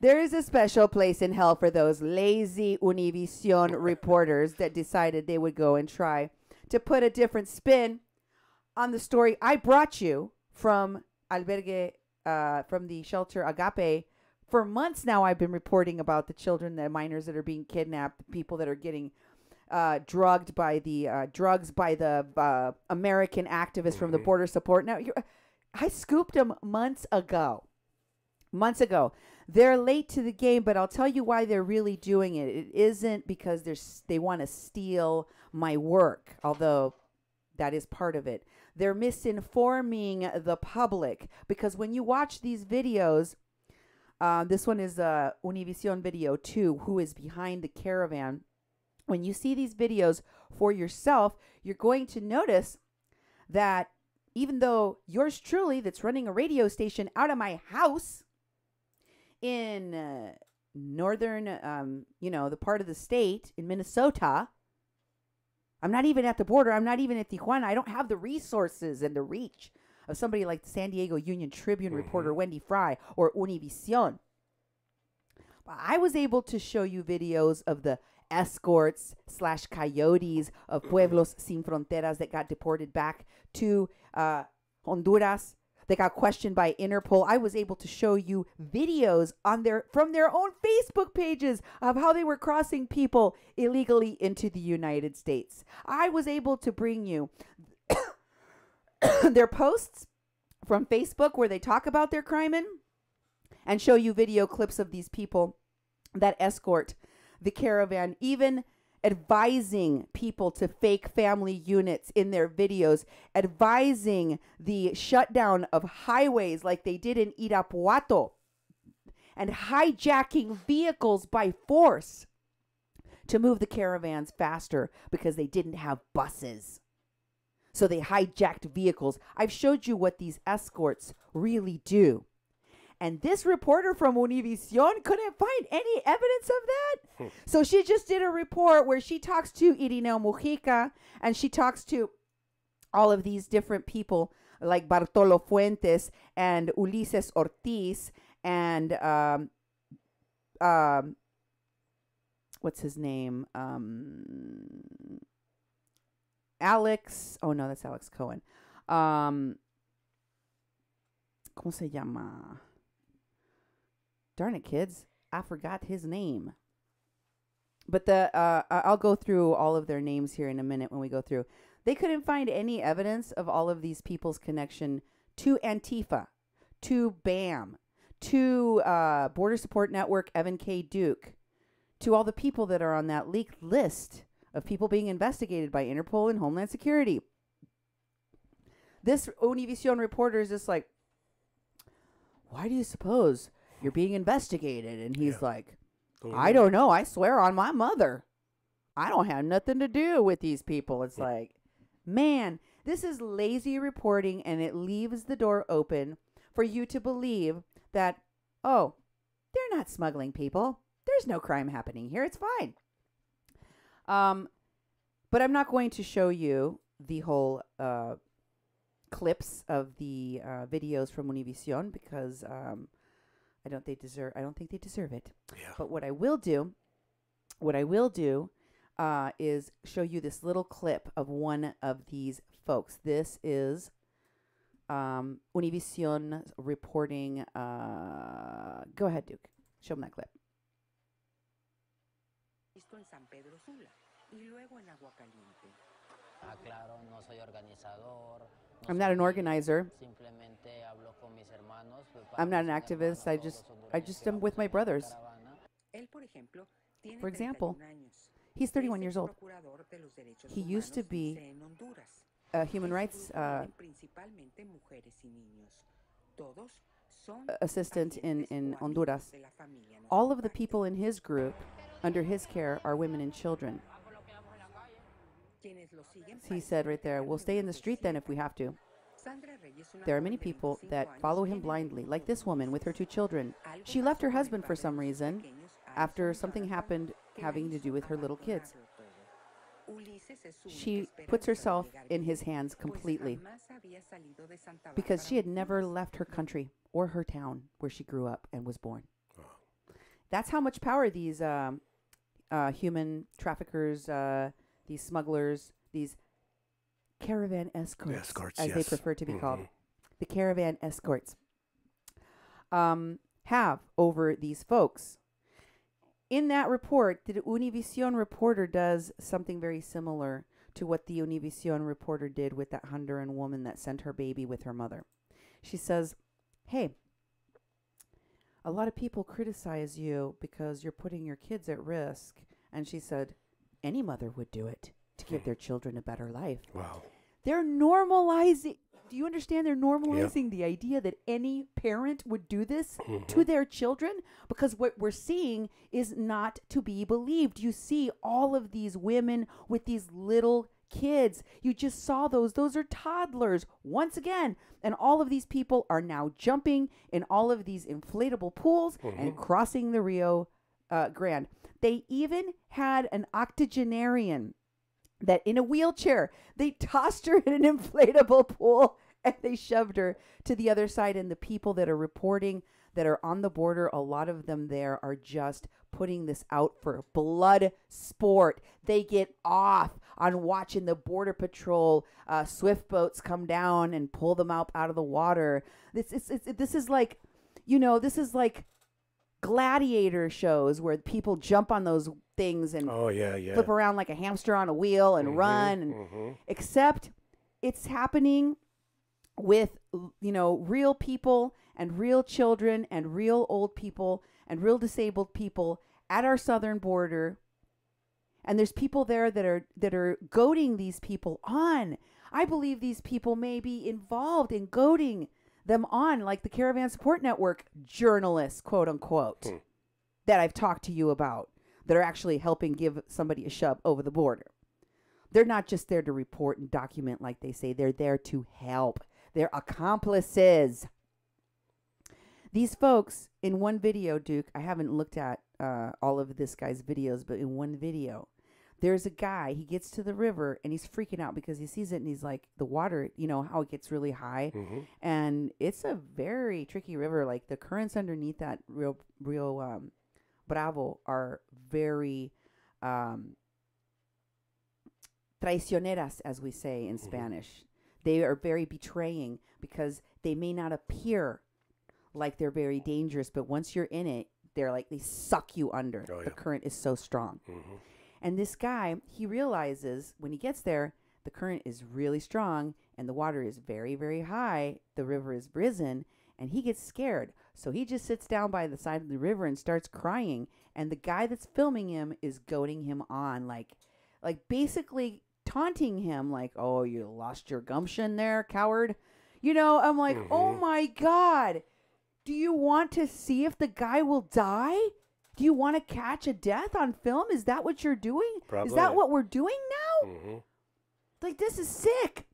There is a special place in hell for those lazy Univision reporters that decided they would go and try to put a different spin on the story I brought you from Albergue, from the shelter Agape. For months now, I've been reporting about the children, the minors that are being kidnapped, the people that are getting drugs by the American activists from the Border Support. Now, I scooped them months ago. They're late to the game, but I'll tell you why they're really doing it. It isn't because they want to steal my work, although that is part of it. They're misinforming the public because when you watch these videos, this one is Univision video 2, who is behind the caravan. When you see these videos for yourself, you're going to notice that even though yours truly, that's running a radio station out of my house in northern, the part of the state in Minnesota, I'm not even at the border. I'm not even at Tijuana. I don't have the resources and the reach of somebody like the San Diego Union Tribune reporter Wendy Fry or Univision. But I was able to show you videos of the escorts / coyotes of Pueblos Sin Fronteras that got deported back to Honduras. They got questioned by Interpol. I was able to show you videos from their own Facebook pages of how they were crossing people illegally into the United States. I was able to bring you their posts from Facebook where they talk about their crime and show you video clips of these people that escort the caravan, even advising people to fake family units in their videos, advising the shutdown of highways like they did in Irapuato, and hijacking vehicles by force to move the caravans faster because they didn't have buses. So they hijacked vehicles. I've showed you what these escorts really do. And this reporter from Univision couldn't find any evidence of that. So she just did a report where she talks to Irineo Mujica and she talks to all of these different people like Bartolo Fuentes and Ulises Ortiz and what's his name? Alex. Oh, no, that's Alex Cohen. ¿Cómo se llama? Darn it, kids. I forgot his name. But I'll go through all of their names here in a minute when we go through. They couldn't find any evidence of all of these people's connection to Antifa, to BAM, to Border Support Network, Evan K. Duke, to all the people that are on that leaked list of people being investigated by Interpol and Homeland Security. This Univision reporter is just like, why do you suppose you're being investigated? And he's like, I don't know. I swear on my mother. I don't have nothing to do with these people. It's like, man, this is lazy reporting, and it leaves the door open for you to believe that, oh, they're not smuggling people. There's no crime happening here. It's fine. But I'm not going to show you the whole clips of the videos from Univision because I don't think they deserve it. Yeah. But what I will do is show you this little clip of one of these folks. This is Univision reporting. Go ahead, Duke. Show them that clip. En San Pedro Sula y luego en Agua Caliente. Aclaro, no soy organizador. I'm not an organizer. Simplemente hablo con mis hermanos. I'm not an activist. I just am with my brothers. Él, por ejemplo, tiene For example, 31 años. he's 31 years old. Procurador de los derechos He used to humanos be en Honduras. a human rights Principalmente mujeres y niños. Todos son assistant in parientes o Honduras. amigos de la familia All of the people in his group, under his care, are women and children. Quienes lo siguen He said right there, we'll stay in the street then if we have to. Sandra Reyes, una There are many joven de people 25 that años, follow him tiene blindly, like this woman with her 2 children. algo She left her pasó con el husband for padre some de sus reason pequeños after a something asombrarla, happened que la having to hizo do with her little kids. abandonarlo todo. Ulises es su única She esperanza puts de herself llegar in bien, his hands pues completely jamás había salido de Santa because Bárbara, she had never Honduras. left her country or her town where she grew up and was born. Wow. That's how much power these human traffickers, these smugglers, these caravan escorts, as they prefer to be called, the caravan escorts, have over these folks. In that report, the Univision reporter does something very similar to what the Univision reporter did with that Honduran woman that sent her baby with her mother. She says, hey, a lot of people criticize you because you're putting your kids at risk. And she said, any mother would do it to give their children a better life. Wow. They're normalizing. Do you understand? They're normalizing the idea that any parent would do this to their children, because what we're seeing is not to be believed. You see all of these women with these little kids. You just saw those. Those are toddlers once again. And all of these people are now jumping in all of these inflatable pools and crossing the Rio Grande. They even had an octogenarian that in a wheelchair, they tossed her in an inflatable pool and they shoved her to the other side. And the people that are reporting that are on the border, a lot of them there are just putting this out for blood sport. They get off on watching the Border Patrol swift boats come down and pull them out of the water. This is like, this is like gladiator shows where people jump on those things and flip around like a hamster on a wheel and run, and except it's happening with real people and real children and real old people and real disabled people at our southern border, and there's people there that are goading these people on. I believe these people may be involved in goading them on, like the Caravan Support Network journalists, quote unquote, that I've talked to you about, that are actually helping give somebody a shove over the border. They're not just there to report and document like they say. They're there to help. They're accomplices. These folks, in one video, Duke, I haven't looked at all of this guy's videos, but in one video, there's a guy, he gets to the river and he's freaking out because he sees it and he's like, the water, how it gets really high. And it's a very tricky river. Like the currents underneath that Rio Bravo are very traicioneras, as we say in Spanish. They are very betraying because they may not appear like they're very dangerous, but once you're in it, they're like, they suck you under. The current is so strong. And this guy, he realizes when he gets there, the current is really strong and the water is very, very high. The river is risen and he gets scared. So he just sits down by the side of the river and starts crying. And the guy that's filming him is goading him on like like basically taunting him like, oh, you lost your gumption there, coward. You know, I'm like, oh my God. Do you want to see if the guy will die? Do you want to catch a death on film? Is that what you're doing? Probably. Is that what we're doing now? Mm-hmm. Like, this is sick.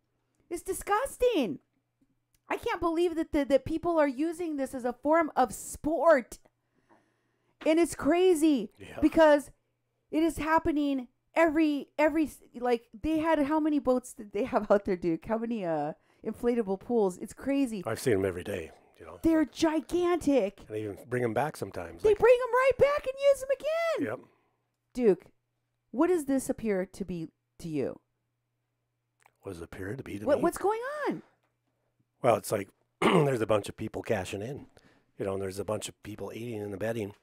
It's disgusting. I can't believe that people are using this as a form of sport. And it's crazy because it is happening every, like, they had, how many boats did they have out there, Duke? How many inflatable pools? It's crazy. I've seen them every day, you know. They're gigantic. And they even bring them back sometimes. They bring them right back and use them again. Yep. Duke, what does this appear to be to you? What does it appear to be to me? What's going on? Well, it's like there's a bunch of people cashing in, you know, and there's a bunch of people aiding and abetting.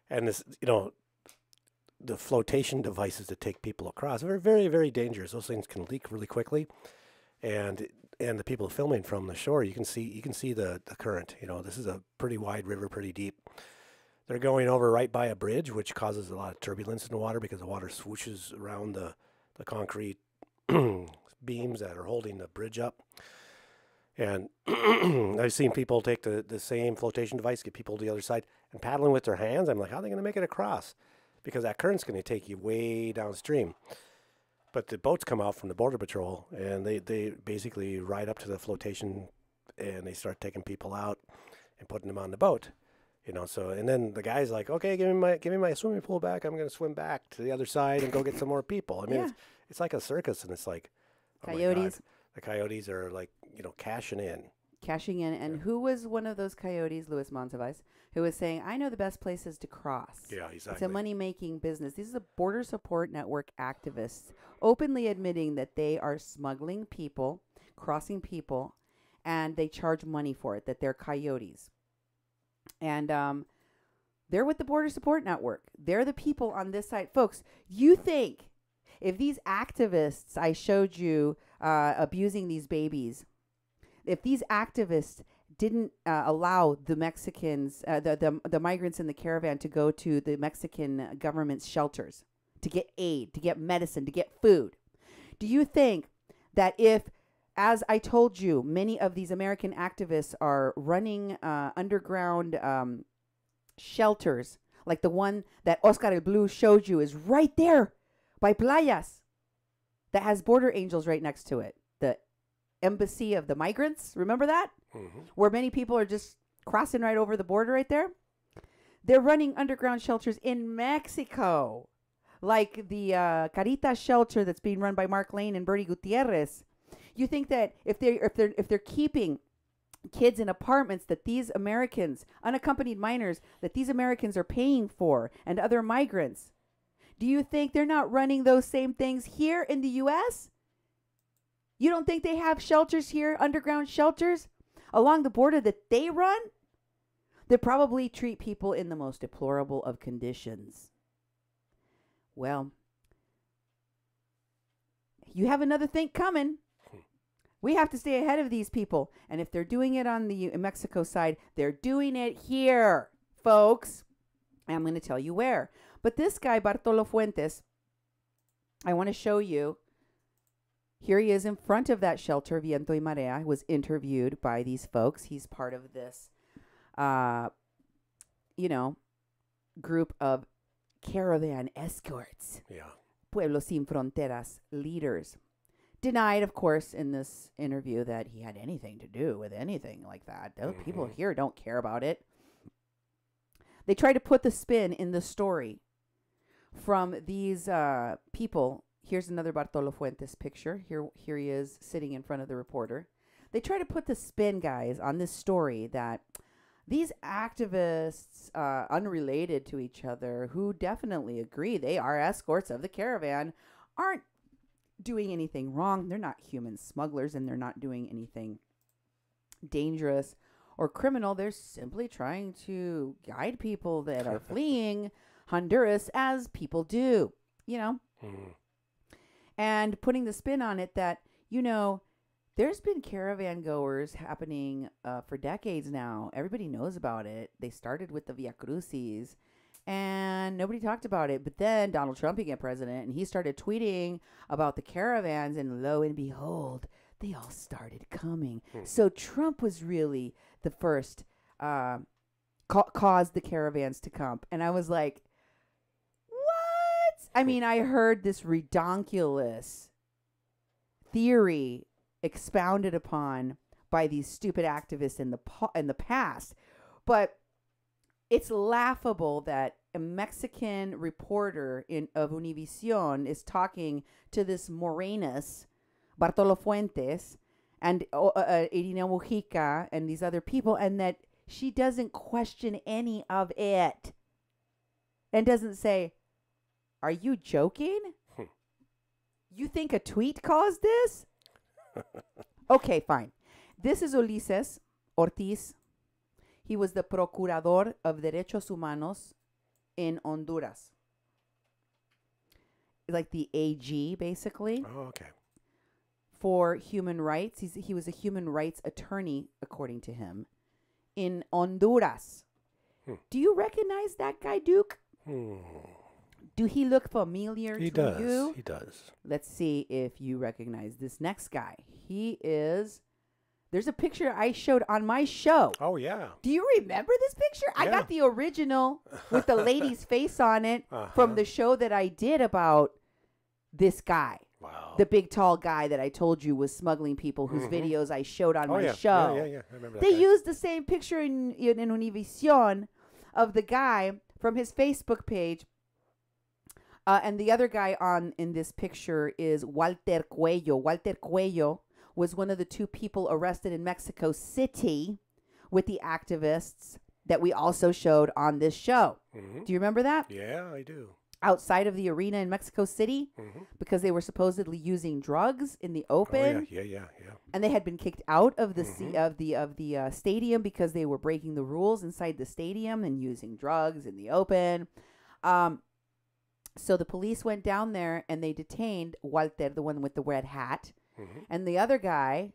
And this, you know, the flotation devices that take people across are very, very dangerous. Those things can leak really quickly. And the people filming from the shore, you can see the current. You know, this is a pretty wide river, pretty deep. They're going over right by a bridge, which causes a lot of turbulence in the water because the water swooshes around the concrete beams that are holding the bridge up. And I've seen people take the same flotation device, get people to the other side, and paddling with their hands. I'm like, how are they going to make it across? Because that current's going to take you way downstream. But the boats come out from the Border Patrol, and they basically ride up to the flotation, and they start taking people out and putting them on the boat. You know, so, and then the guy's like, okay, give me my swimming pool back. I'm going to swim back to the other side and go get some more people. I mean, it's like a circus, and it's like, Coyotes. The coyotes are like, you know, cashing in. And who was one of those coyotes, Louis Moncevias, who was saying, I know the best places to cross. Yeah, exactly. It's a money-making business. These are border support network activists openly admitting that they are smuggling people, crossing people, and they charge money for it, that they're coyotes. And they're with the border support network. They're the people on this side. Folks, you think if these activists I showed you abusing these babies, if these activists didn't allow the Mexicans, the migrants in the caravan to go to the Mexican government's shelters to get aid, to get medicine, to get food, do you think that if, as I told you, many of these American activists are running underground shelters, like the one that Oscar el Blue showed you is right there by Playas, that has border angels right next to it. The embassy of the migrants, remember that? Mm-hmm. Where many people are just crossing right over the border right there. They're running underground shelters in Mexico, like the Caritas shelter that's being run by Mark Lane and Bertie Gutierrez. You think that if they're keeping kids in apartments that these Americans, unaccompanied minors, that these Americans are paying for, and other migrants, do you think they're not running those same things here in the U.S.? You don't think they have shelters here, underground shelters, along the border that they run? They probably treat people in the most deplorable of conditions. Well, you have another thing coming. We have to stay ahead of these people. And if they're doing it on the Mexico side, they're doing it here, folks. And I'm going to tell you where. But this guy, Bartolo Fuentes, I want to show you. Here he is in front of that shelter, Viento y Marea. He was interviewed by these folks. He's part of this, group of Caravan Escorts. Yeah. Pueblos Sin Fronteras leaders. Denied, of course, in this interview that he had anything to do with anything like that. Those people here don't care about it. They try to put the spin in the story from these people. Here's another Bartolo Fuentes picture. Here he is sitting in front of the reporter. They try to put the spin, guys, on this story that these activists, unrelated to each other, who definitely agree they are escorts of the caravan, aren't doing anything wrong. They're not human smugglers, and they're not doing anything dangerous or criminal. They're simply trying to guide people that are fleeing Honduras, as people do, you know. And putting the spin on it that, you know, there's been caravan goers happening for decades now. Everybody knows about it. They started with the Via Crucis, And nobody talked about it. But then Donald Trump became president, and he started tweeting about the caravans, and lo and behold, they all started coming. So Trump was really the first caused the caravans to come. And I was like, what? I mean, I heard this redonkulous theory expounded upon by these stupid activists in the past. But it's laughable that a Mexican reporter of Univision is talking to this Morenas, Bartolo Fuentes, and Irineo Mujica, and these other people, and that she doesn't question any of it. And doesn't say, are you joking? You think a tweet caused this? Okay, fine. This is Ulises Ortiz. He was the Procurador of Derechos Humanos in Honduras. Like the AG, basically. Oh, okay. For human rights. He was a human rights attorney, according to him, in Honduras. Do you recognize that guy, Duke? Do he look familiar to you? He does. Let's see if you recognize this next guy. He is... There's a picture I showed on my show. Oh, yeah. Do you remember this picture? Yeah. I got the original with the lady's face on it from the show that I did about this guy. Wow. The big, tall guy that I told you was smuggling people, whose videos I showed on my show. Yeah. I remember that They guy. used the same picture in Univision of the guy from his Facebook page. And the other guy in this picture is Walter Cuello. Walter Cuello was one of the two people arrested in Mexico City with the activists that we also showed on this show. Do you remember that? Yeah, I do. Outside of the arena in Mexico City, because they were supposedly using drugs in the open. Oh, yeah. And they had been kicked out of the stadium because they were breaking the rules inside the stadium and using drugs in the open. So the police went down there and they detained Walter, the one with the red hat. And the other guy,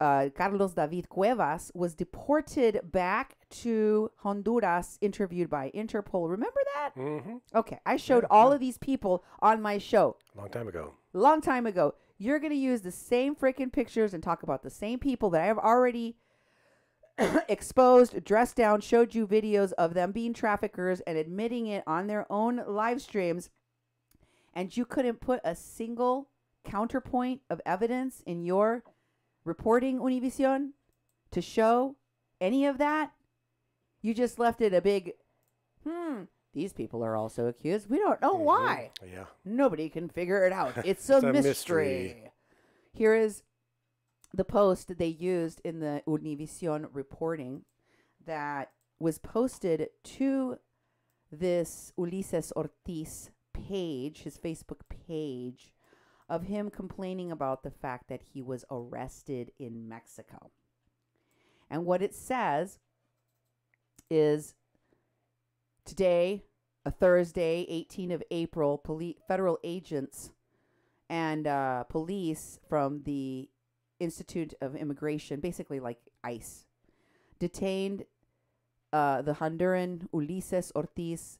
Carlos David Cuevas, was deported back to Honduras, interviewed by Interpol. Remember that? Okay. I showed all of these people on my show. Long time ago. You're going to use the same freaking pictures and talk about the same people that I have already exposed, dressed down, showed you videos of them being traffickers and admitting it on their own live streams. And you couldn't put a single counterpoint of evidence in your reporting, Univision, to show any of that. You just left it a big, these people are also accused. We don't know why. Yeah. Nobody can figure it out. It's a mystery. Here is the post that they used in the Univision reporting that was posted to this Ulises Ortiz page, his Facebook page, of him complaining about the fact that he was arrested in Mexico. And what it says is, today, a Thursday, 18th of April, federal agents and police from the Institute of Immigration, basically like ICE, detained the Honduran Ulises Ortiz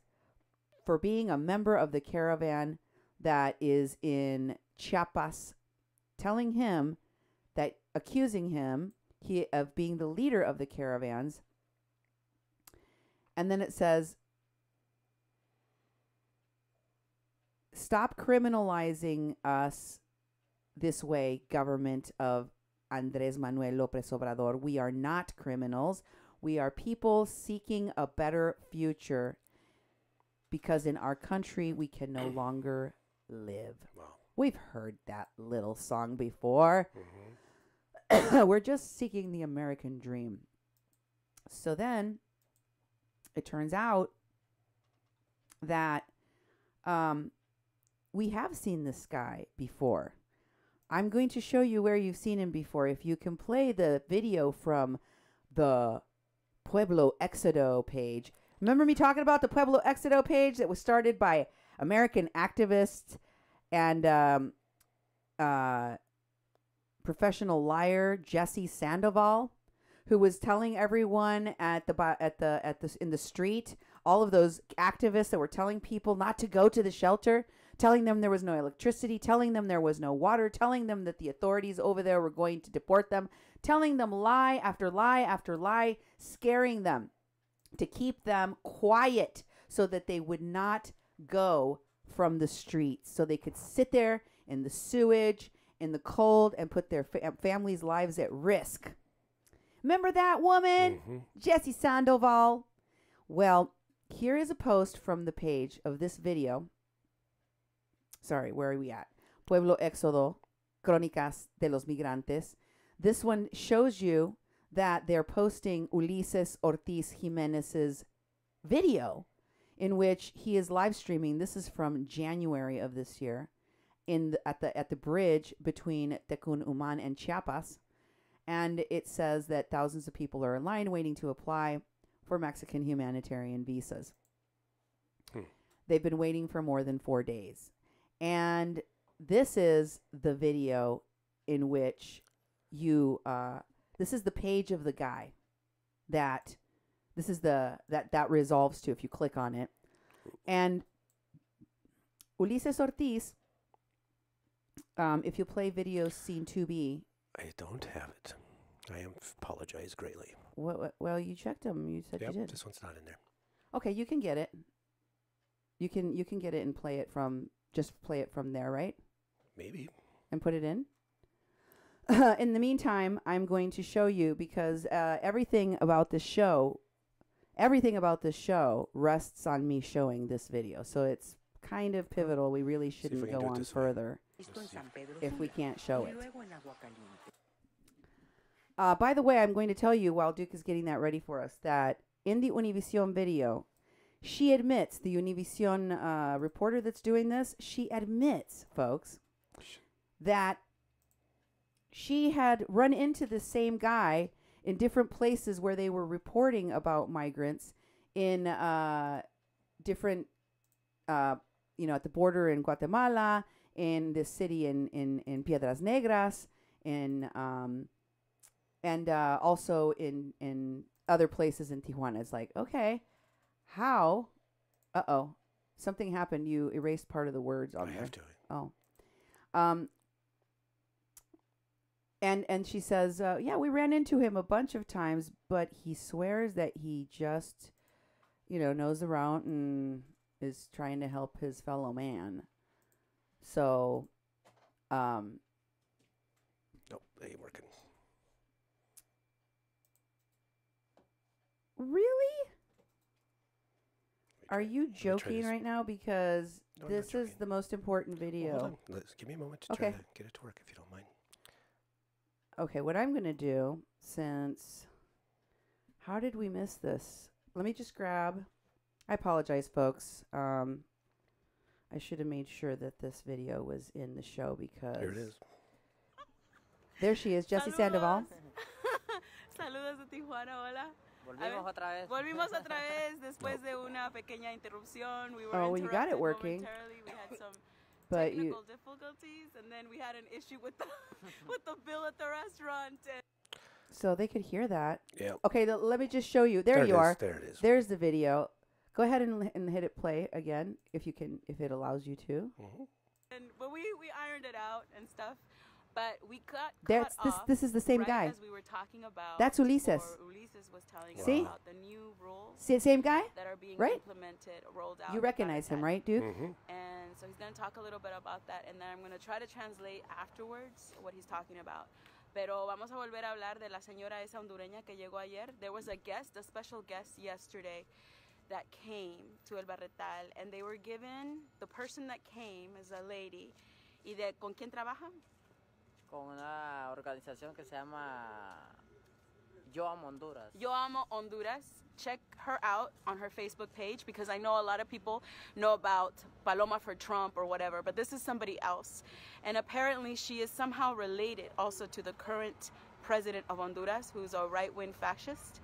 for being a member of the caravan that is in Chiapas, accusing him of being the leader of the caravans. And then it says, stop criminalizing us this way, government of Andrés Manuel López Obrador. We are not criminals. We are people seeking a better future because in our country we can no longer live. Wow. We've heard that little song before. We're just seeking the American dream. So then it turns out that we have seen this guy before. I'm going to show you where you've seen him before. If you can play the video from the Pueblo Éxodo page. Remember me talking about the Pueblo Éxodo page that was started by American activists and professional liar Jesse Sandoval, who was telling everyone in the street, all of those activists that were telling people not to go to the shelter, telling them there was no electricity, telling them there was no water, telling them that the authorities over there were going to deport them, telling them lie after lie after lie, scaring them to keep them quiet so that they would not go from the streets, so they could sit there in the sewage, in the cold, and put their families' lives at risk. Remember that woman? Jessie Sandoval? Well, here is a post from the page of this video. Sorry, where are we at? Pueblo Éxodo, Crónicas de los Migrantes. This one shows you that they're posting Ulises Ortiz Jimenez's video in which he is live streaming. This is from January of this year at the bridge between Tecún and Chiapas. And it says that thousands of people are in line waiting to apply for Mexican humanitarian visas. They've been waiting for more than 4 days. And this is the video in which this is the page of the guy that resolves to if you click on it. And Ulises Ortiz, if you play video scene 2B. I don't have it. I apologize greatly. Well, you checked them. You said you did. This one's not in there. Okay, you can get it. You can get it and play it from there, right? Maybe. And put it in. In the meantime, I'm going to show you, because everything about this show rests on me showing this video. So it's kind of pivotal. We really shouldn't go on further if we can't show it. By the way, I'm going to tell you, while Duke is getting that ready for us, that in the Univision video, she admits, the Univision reporter that's doing this, she admits, folks, that she had run into the same guy in different places where they were reporting about migrants in different, at the border in Guatemala, in this city in Piedras Negras, and also in other places in Tijuana. It's like, okay, how? Uh-oh. Something happened. You erased part of the words on there. I have to. Oh. And she says, yeah, we ran into him a bunch of times, but he swears that he just, knows the route and is trying to help his fellow man. So, nope, they ain't working. Really? Are you joking right now? Because this is the most important video. Hold on. Give me a moment to try to get it to work, if you don't mind. Okay, what I'm going to do, how did we miss this? Let me just grab, I apologize, folks. I should have made sure that this video was in the show because... Here it is. There she is, Jessie Sandoval. Saludos de Tijuana, hola. Volvimos otra vez después de una pequeña interrupción. We were well, you got it working. We had some but technical difficulties, and then we had an issue with the bill at the restaurant. So they could hear that. Yeah. Okay, let me just show you. There you are. There it is. There's the video. Go ahead and hit it play again if you can, if it allows you to. But we ironed it out and stuff. But we got this is the same guy. As we were talking about. That's Ulises. Ulises was telling us See? about the new rules. Same guy? That are being implemented, rolled out. You recognize him, right, Duke? And so he's going to talk a little bit about that, and then I'm going to try to translate afterwards what he's talking about. Pero vamos a volver a hablar de la señora esa hondureña que llegó ayer. There was a special guest yesterday that came to El Barretal, and they were given, the person that came is a lady. ¿Y con quién trabaja? Con una organización que se llama Yo Amo Honduras. Yo Amo Honduras. Check her out on her Facebook page, because I know a lot of people know about Paloma for Trump or whatever, but this is somebody else. And apparently she is somehow related also to the current president of Honduras, who's a right-wing fascist.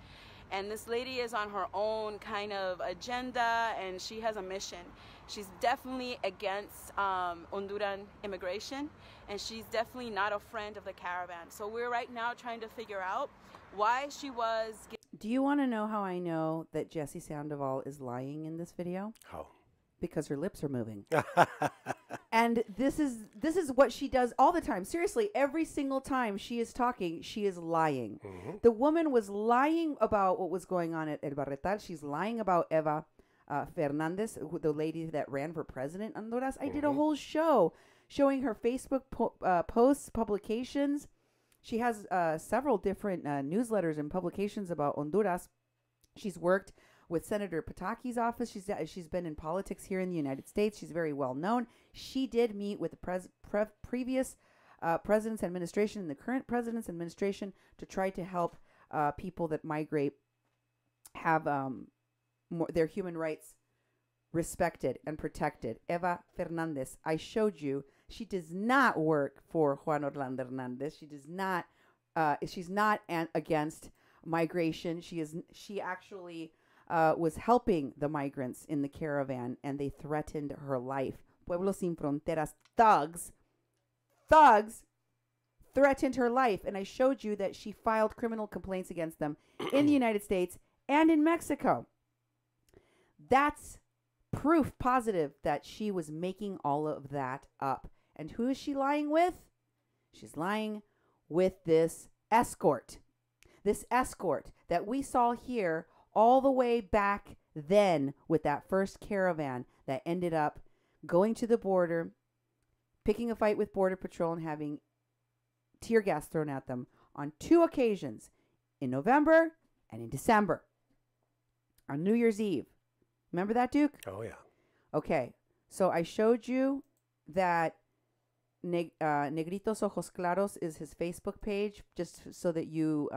And this lady is on her own kind of agenda, and she has a mission. She's definitely against Honduran immigration, and she's definitely not a friend of the caravan. So we're right now trying to figure out why she was... Do you want to know how I know that Jessie Sandoval is lying in this video? How? Because her lips are moving. And this is what she does all the time. Seriously, every single time she is talking, she is lying. Mm-hmm. The woman was lying about what was going on at El Barretal. She's lying about Eva Fernandez, the lady that ran for president in Honduras. I did a whole show showing her Facebook posts, publications. She has several different newsletters and publications about Honduras. She's worked with Senator Pataki's office. She's been in politics here in the United States. She's very well known. She did meet with the previous president's administration and the current president's administration to try to help people that migrate have their human rights respected and protected. Eva Fernandez, I showed you, she does not work for Juan Orlando Hernandez. She does not. She's not against migration. She actually was helping the migrants in the caravan, and they threatened her life. Pueblos Sin Fronteras thugs threatened her life, and I showed you that she filed criminal complaints against them in the United States and in Mexico. That's proof positive that she was making all of that up. And who is she lying with? She's lying with this escort. This escort that we saw here all the way back then with that first caravan that ended up going to the border, picking a fight with Border Patrol and having tear gas thrown at them on 2 occasions, in November and in December, on New Year's Eve. Remember that, Duke? Oh, yeah. Okay, so I showed you that Negritos Ojos Claros is his Facebook page, just so that you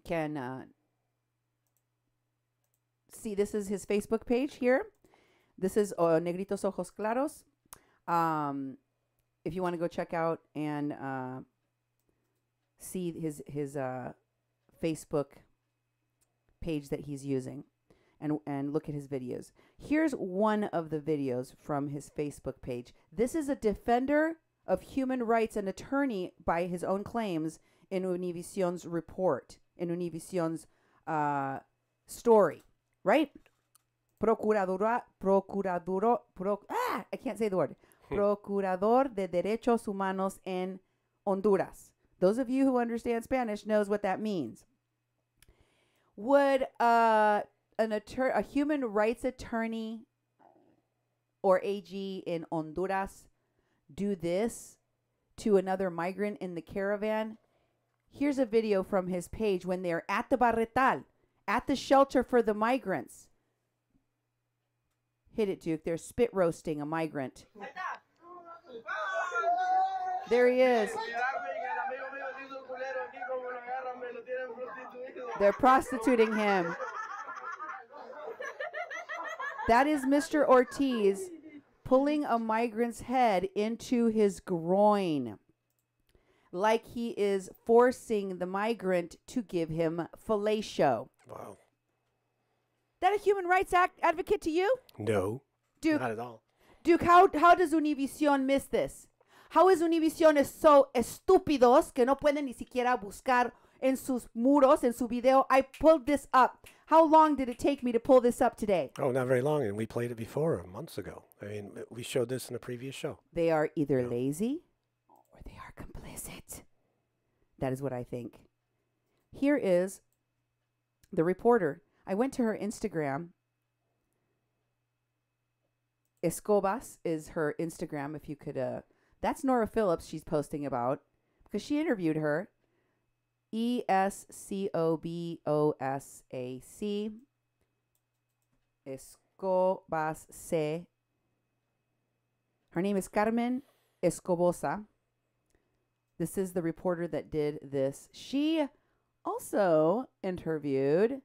can see. This is his Facebook page here. This is Negritos Ojos Claros. If you want to go check out and see his Facebook page that he's using, and look at his videos. Here's one of the videos from his Facebook page. This is a defender of human rights, an attorney by his own claims in Univision's report, in Univision's story, right? I can't say the word. Procurador de Derechos Humanos en Honduras. Those of you who understand Spanish knows what that means. Would a human rights attorney or AG in Honduras do this to another migrant in the caravan? Here's a video from his page when they're at the Barretal, at the shelter for the migrants. Hit it, Duke. They're spit roasting a migrant. There he is. They're prostituting him. That is Mr. Ortiz pulling a migrant's head into his groin, like he is forcing the migrant to give him fellatio. Wow. That a human rights advocate to you? No. Duke, Not at all. Duke, how does Univision miss this? How is Univision so estúpidos que no pueden ni siquiera buscar en sus muros, en su video? I pulled this up. How long did it take me to pull this up today? Oh, not very long, and we played it before, months ago. I mean, we showed this in a previous show. They are either lazy or they are complicit. That is what I think. Here is the reporter. I went to her Instagram. Escobas is her Instagram, if you could. That's Nora Phillips she's posting about, because she interviewed her. Escobosac. Escobas C. Her name is Carmen Escobosa. This is the reporter that did this. She also interviewed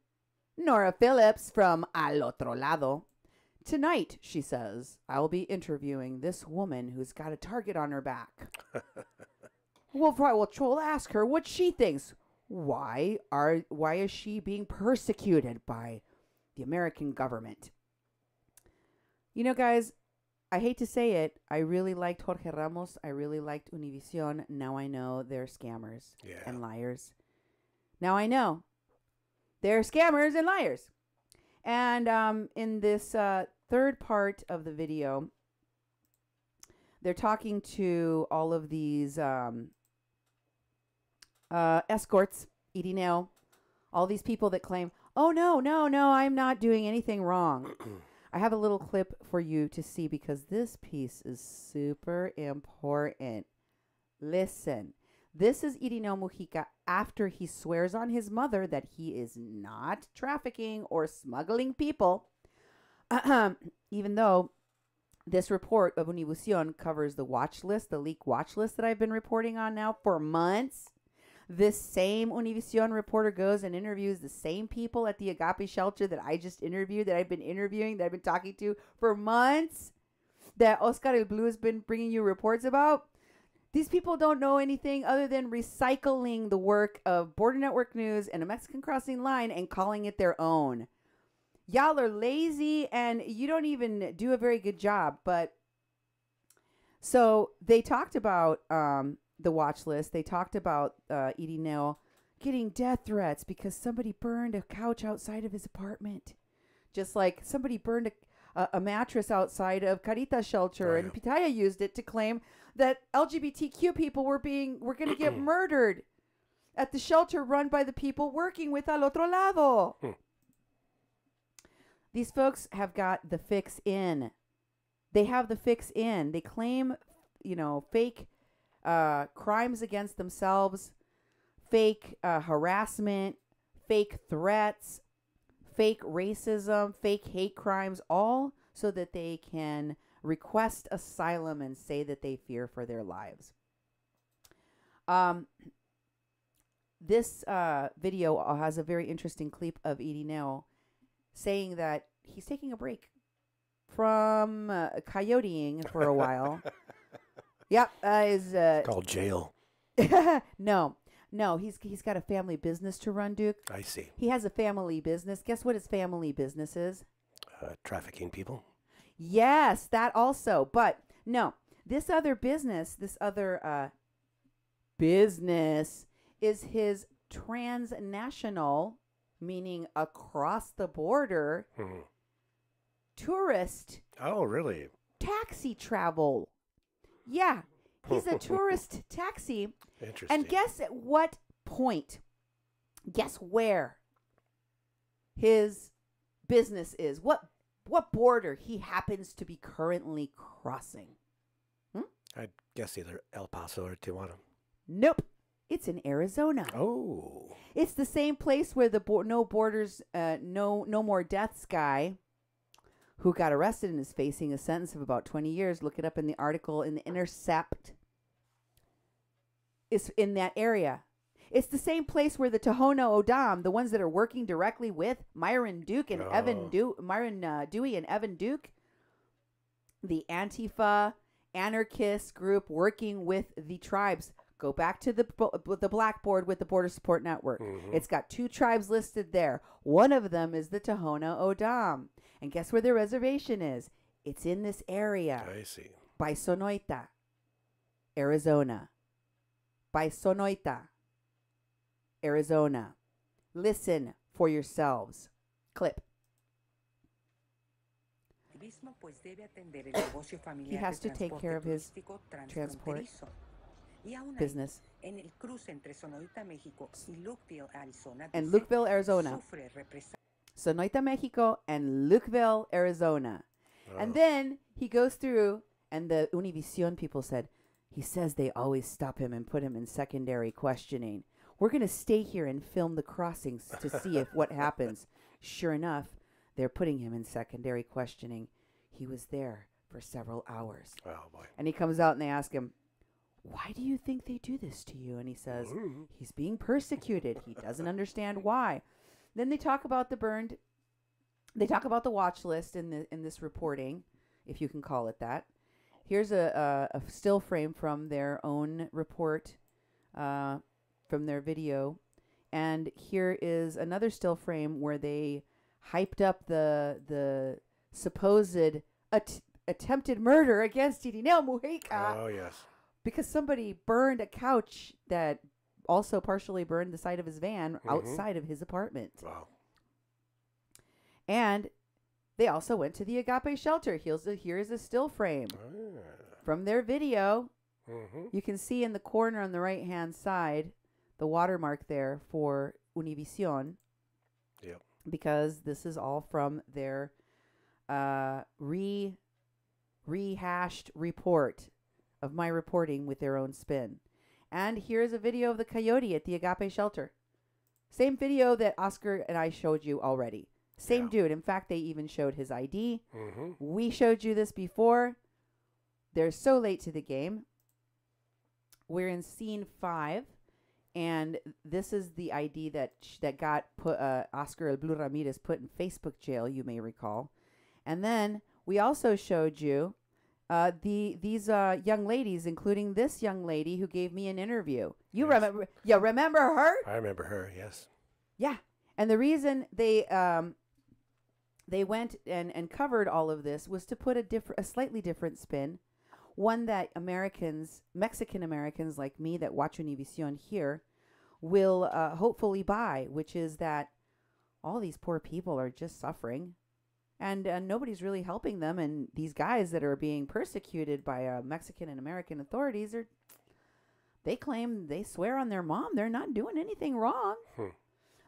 Nora Phillips from Al Otro Lado. Tonight, she says, I'll be interviewing this woman who's got a target on her back. We'll ask her what she thinks. Why is she being persecuted by the American government? You know, guys, I hate to say it. I really liked Jorge Ramos. I really liked Univision. Now I know they're scammers and liars. Now I know. They're scammers and liars. And in this third part of the video, they're talking to all of these escorts, Irineo, all these people that claim, oh, no, I'm not doing anything wrong. I have a little clip for you to see because this piece is super important. Listen, this is Irineo Mujica after he swears on his mother that he is not trafficking or smuggling people, even though this report of Univision covers the watch list, the leak watch list that I've been reporting on now for months. This same Univision reporter goes and interviews the same people at the Agape shelter that I just interviewed, that I've been interviewing, that I've been talking to for months, that Oscar El Blue has been bringing you reports about. These people don't know anything other than recycling the work of Border Network News and a Mexican Crossing Line and calling it their own. Y'all are lazy and you don't even do a very good job. But so they talked about the watch list. They talked about Irineo getting death threats because somebody burned a couch outside of his apartment. Just like somebody burned a mattress outside of Carita's shelter, and Pitaya used it to claim that LGBTQ people were going to get murdered at the shelter run by the people working with Al Otro Lado. These folks have got the fix in. They have the fix in. They claim, fake crimes against themselves, fake harassment, fake threats, fake racism, fake hate crimes, all so that they can request asylum and say that they fear for their lives. This video has a very interesting clip of Irineo saying that he's taking a break from coyoteing for a while. Yep, it's called jail. No, he's got a family business to run, Duke. I see. He has a family business. Guess what his family business is? Trafficking people. Yes, that also. But no, this other business is his transnational, meaning across the border, tourist. Oh, really? Taxi travel. Yeah, he's a tourist taxi. Interesting. And guess at what point, guess where his business is? What border he happens to be currently crossing? I'd guess either El Paso or Tijuana. Nope. It's in Arizona. Oh. It's the same place where the no borders, no more deaths guy who got arrested and is facing a sentence of about 20 years. Look it up in the article in The Intercept. Is in that area. It's the same place where the Tohono O'odham, the ones that are working directly with Myron Duke and Myron Dewey and Evan Duke, the Antifa anarchist group working with the tribes. Go back to the blackboard with the Border Support Network. It's got 2 tribes listed there. One of them is the Tohono O'odham. And guess where their reservation is? It's in this area. I see. By Sonoyt, Arizona. By Sonoyt, Arizona. Listen for yourselves. Clip. He has to take care of his transport business. And Lukeville, Arizona. Sonoyt, Mexico, and Lukeville, Arizona. And then he goes through, and the Univision people said, he says they always stop him and put him in secondary questioning. We're going to stay here and film the crossings to see if what happens. Sure enough, they're putting him in secondary questioning. He was there for several hours. Oh, boy. And he comes out and they ask him, why do you think they do this to you? And he says, he's being persecuted. He doesn't understand why. Then they talk about they talk about the watch list in this reporting, if you can call it that. Here's a still frame from their own report, from their video. And here is another still frame where they hyped up the supposed attempted murder against Irineo Mujica. Oh, yes. Because somebody burned a couch that also partially burned the side of his van outside of his apartment. Wow. And they also went to the Agape shelter. Here is a still frame from their video. You can see in the corner on the right-hand side the watermark there for Univision. Yep. Because this is all from their rehashed report of my reporting with their own spin. And here's a video of the Coyote at the Agape shelter. Same video that Oscar and I showed you already. Same dude. In fact, they even showed his ID. We showed you this before. They're so late to the game. We're in scene 5. And this is the ID that got put Oscar El Blue Ramirez put in Facebook jail, you may recall. And then we also showed you these young ladies, including this young lady who gave me an interview. You remember her? I remember her. Yes. Yeah. And the reason they went and covered all of this was to put a slightly different spin, one that Mexican Americans like me that watch Univision here will hopefully buy, which is that all these poor people are just suffering, and nobody's really helping them. And these guys that are being persecuted by Mexican and American authorities they swear on their mom they're not doing anything wrong.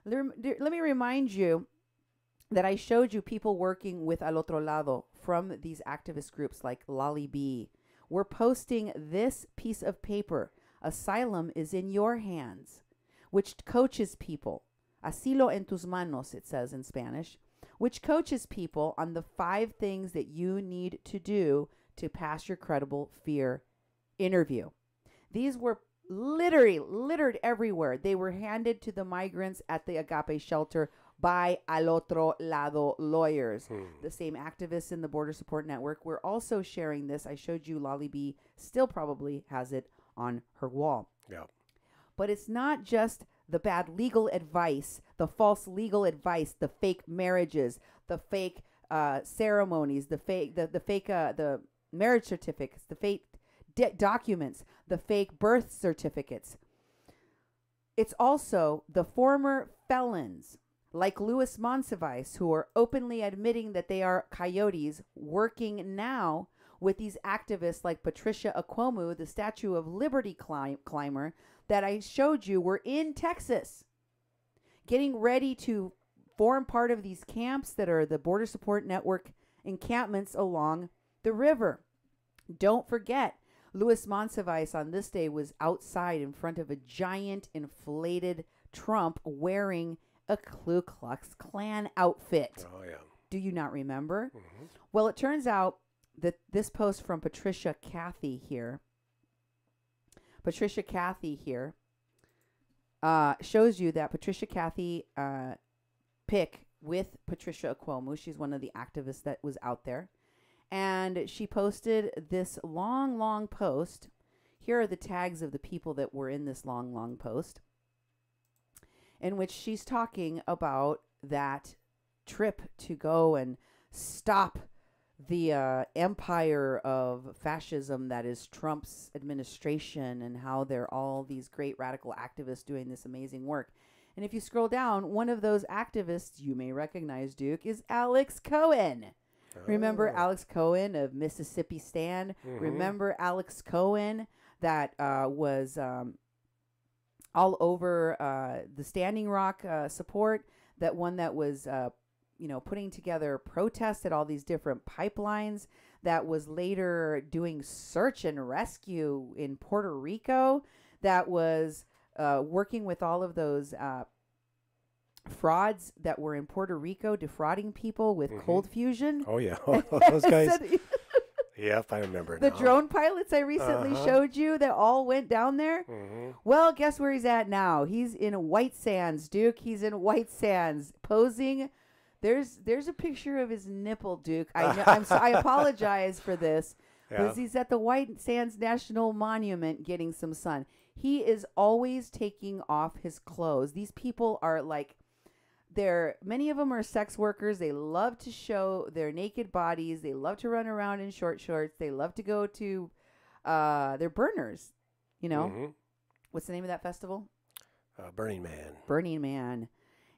Let me remind you that I showed you people working with Al Otro Lado from these activist groups like Lolly B. We're posting this piece of paper, Asylum is in your hands, which coaches people, asilo en tus manos, it says in Spanish, which coaches people on the 5 things that you need to do to pass your credible fear interview. These were littered everywhere. They were handed to the migrants at the Agape shelter by Al Otro Lado lawyers. The same activists in the Border Support Network were also sharing this. I showed you Lolly B still probably has it on her wall. Yeah. But it's not just the bad legal advice, the false legal advice, the fake marriages, the fake ceremonies, the marriage certificates, the fake documents, the fake birth certificates. It's also the former felons like Louis Moncevias who are openly admitting that they are coyotes working now with these activists like Patricia Akwomu, the Statue of Liberty climber that I showed you were in Texas, getting ready to form part of these camps that are the Border Support Network encampments along the river. Don't forget, Louis Moncevias on this day was outside in front of a giant inflated Trump wearing a Ku Klux Klan outfit. Oh, yeah. Do you not remember? Well, it turns out that this post from Patricia Cathy here shows you that Patricia Cathy pic with Patricia Akwomu. She's one of the activists that was out there. And she posted this long post. Here are the tags of the people that were in this long post, in which she's talking about that trip to go and stop the empire of fascism that is Trump's administration, and how they're all these great radical activists doing this amazing work. And if you scroll down, one of those activists you may recognize, Duke, is Alex Cohen. Remember Alex Cohen of Mississippi Stand? Remember Alex Cohen that was all over the Standing Rock support, that one that was putting together protests at all these different pipelines, that was later doing search and rescue in Puerto Rico, that was working with all of those frauds that were in Puerto Rico, defrauding people with cold fusion. Oh, yeah. Those guys. Yep, I remember the now. drone pilots I recently showed you that all went down there. Well, guess where he's at now? He's in White Sands, Duke. He's in White Sands posing. There's a picture of his nipple, Duke. I apologize for this. Because he's at the White Sands National Monument getting some sun. He is always taking off his clothes. These people are like, many of them are sex workers. They love to show their naked bodies. They love to run around in short shorts. They love to go to, they're burners, What's the name of that festival? Burning Man. Burning Man.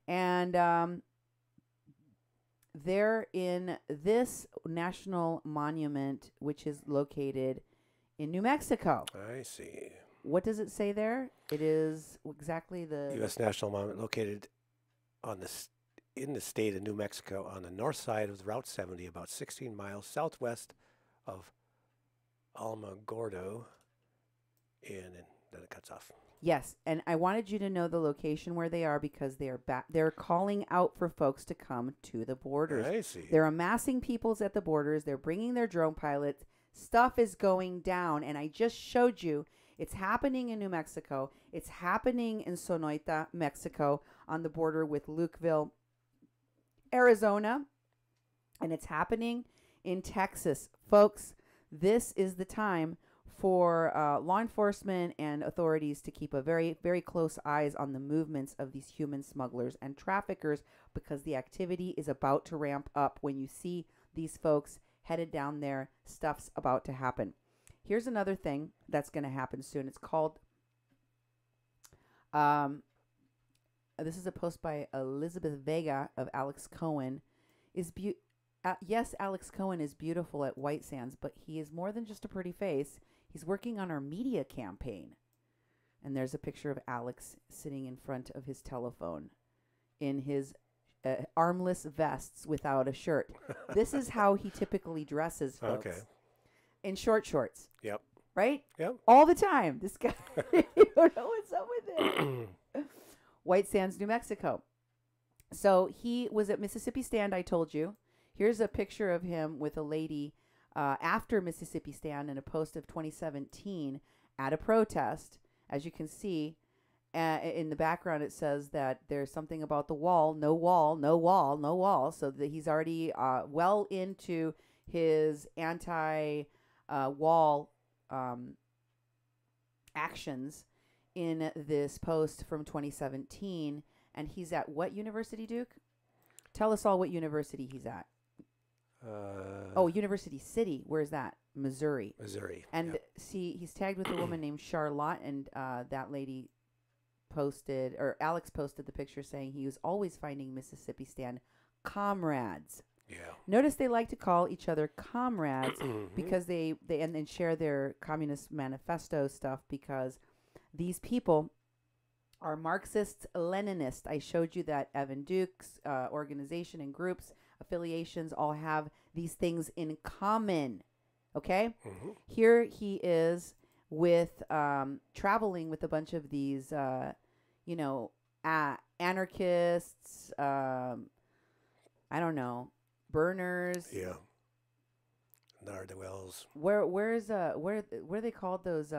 And they're in this national monument, which is located in New Mexico. I see. What does it say there? It is exactly the U.S. National Monument located in the state of New Mexico on the north side of Route 70, about 16 miles southwest of Alamogordo. And then it cuts off. Yes, and I wanted you to know the location where they are because they are they're calling out for folks to come to the borders. I see. They're amassing peoples at the borders. They're bringing their drone pilots. Stuff is going down, and I just showed you it's happening in New Mexico. It's happening in Sonoyt, Mexico, on the border with Lukeville, Arizona, and it's happening in Texas. Folks, this is the time for law enforcement and authorities to keep a very, very close eyes on the movements of these human smugglers and traffickers, because the activity is about to ramp up. When you see these folks headed down there, stuff's about to happen. Here's another thing that's going to happen soon. It's called, this is a post by Elizabeth Vega of Alex Cohen. Yes, Alex Cohen is beautiful at White Sands, but he is more than just a pretty face. He's working on our media campaign. And there's a picture of Alex sitting in front of his telephone in his armless vests without a shirt. This is how he typically dresses, folks. Okay. In short shorts. Yep. Right? Yep. All the time. This guy, you don't know what's up with it. White Sands, New Mexico. So he was at Mississippi Stand, I told you. Here's a picture of him with a lady after Mississippi Stand in a post of 2017 at a protest. As you can see, in the background, it says that there's something about the wall, no wall, no wall, no wall. So that he's already well into his anti-wall actions in this post from 2017. And he's at what university, Duke? Tell us all what university he's at. University City. Where's that? Missouri. Missouri. And see, he's tagged with a woman named Charlotte, and that lady posted, or Alex posted the picture saying he was always finding Mississippi Stand comrades. Yeah. Notice they like to call each other comrades because they and then share their Communist Manifesto stuff, because these people are Marxists, Leninists. I showed you that Evan Duke's organization and groups, affiliations, all have these things in common. Okay? Here he is with traveling with a bunch of these, anarchists, I don't know, burners. Yeah. Nardwells. Where are they called, those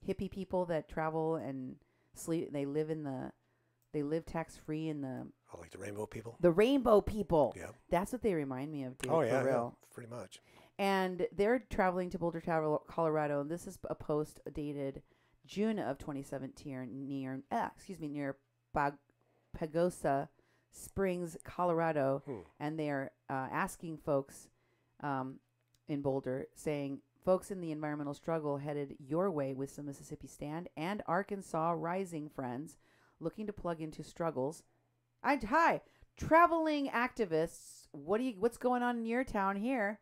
hippie people that travel and sleep? They live tax free in the. Oh, like the rainbow people. The rainbow people. Yeah. That's what they remind me of, dude. Oh yeah, for real. Yeah, pretty much. And they're traveling to Boulder, Colorado, and this is a post dated June of 2017 near Pagosa Springs, Colorado, and they're asking folks in Boulder, saying, folks in the environmental struggle headed your way with some Mississippi Stand and Arkansas Rising friends looking to plug into struggles. Hi, traveling activists. What's going on in your town here?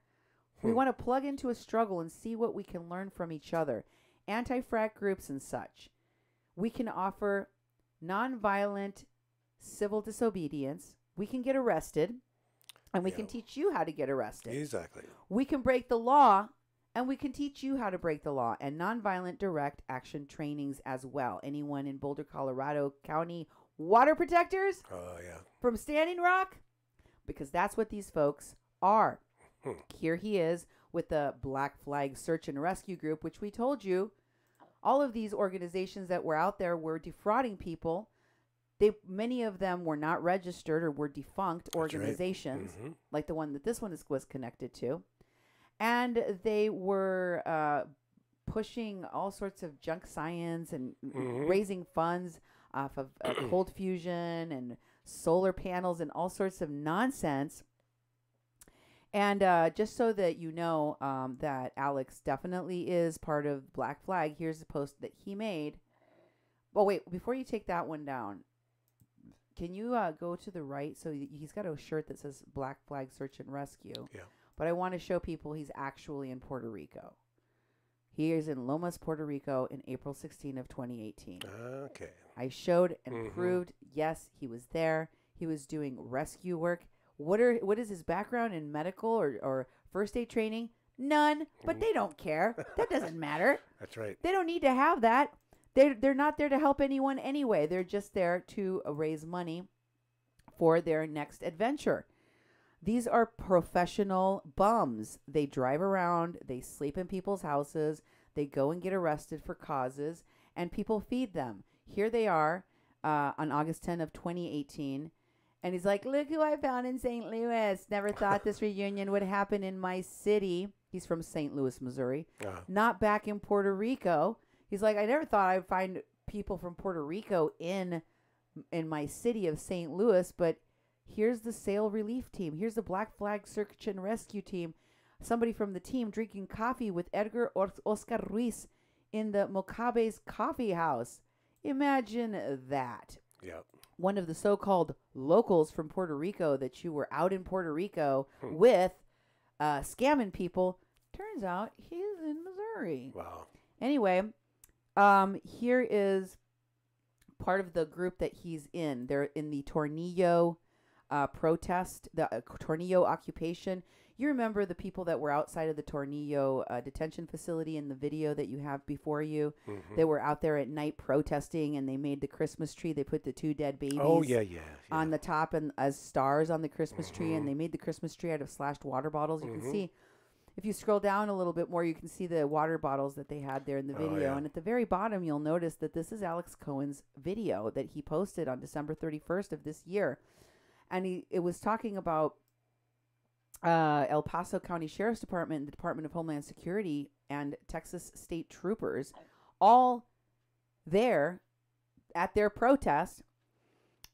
We want to plug into a struggle and see what we can learn from each other. Anti-frat groups and such. We can offer nonviolent civil disobedience. We can get arrested, and we can teach you how to get arrested. Exactly. We can break the law, and we can teach you how to break the law, and nonviolent direct action trainings as well. Anyone in Boulder, Colorado County water protectors? Oh, yeah. From Standing Rock? Because that's what these folks are. Here he is with the Black Flag Search and Rescue Group, which we told you, all of these organizations that were out there were defrauding people. Many of them were not registered or were defunct organizations, like the one that this one was connected to. And they were pushing all sorts of junk science and raising funds off of cold fusion and solar panels and all sorts of nonsense. And just so that you know that Alex definitely is part of Black Flag, here's a post that he made Oh, wait. Before you take that one down, can you go to the right? So he's got a shirt that says Black Flag Search and Rescue. Yeah. But I want to show people he's actually in Puerto Rico. He is in Lomas, Puerto Rico in April 16 of 2018. Okay. I showed and proved, yes, he was there. He was doing rescue work. What is his background in medical or first aid training? None, but they don't care. That doesn't matter. That's right. They don't need to have that. They're not there to help anyone anyway. They're just there to raise money for their next adventure. These are professional bums. They drive around. They sleep in people's houses. They go and get arrested for causes, and people feed them. Here they are on August 10 of 2018. And he's like, look who I found in St. Louis. Never thought this reunion would happen in my city. He's from St. Louis, Missouri. Not back in Puerto Rico. He's like, I never thought I'd find people from Puerto Rico in my city of St. Louis, but here's the SAIL relief team. Here's the Black Flag Search and Rescue team. Somebody from the team drinking coffee with Edgar Oscar Ruiz in the Mocabe's coffee house. Imagine that. Yep. One of the so-called locals from Puerto Rico that you were out in Puerto Rico with scamming people. Turns out he's in Missouri. Wow. Anyway, here is part of the group that he's in. They're in the Tornillo protest, the Tornillo occupation. You remember the people that were outside of the Tornillo detention facility in the video that you have before you? They were out there at night protesting, and they made the Christmas tree. They put the two dead babies on the top and as stars on the Christmas tree, and they made the Christmas tree out of slashed water bottles. You can see, if you scroll down a little bit more, you can see the water bottles that they had there in the video. And at the very bottom, you'll notice that this is Alex Cohen's video that he posted on December 31st of this year. And it was talking about El Paso County Sheriff's Department, the Department of Homeland Security, and Texas State Troopers all there at their protest.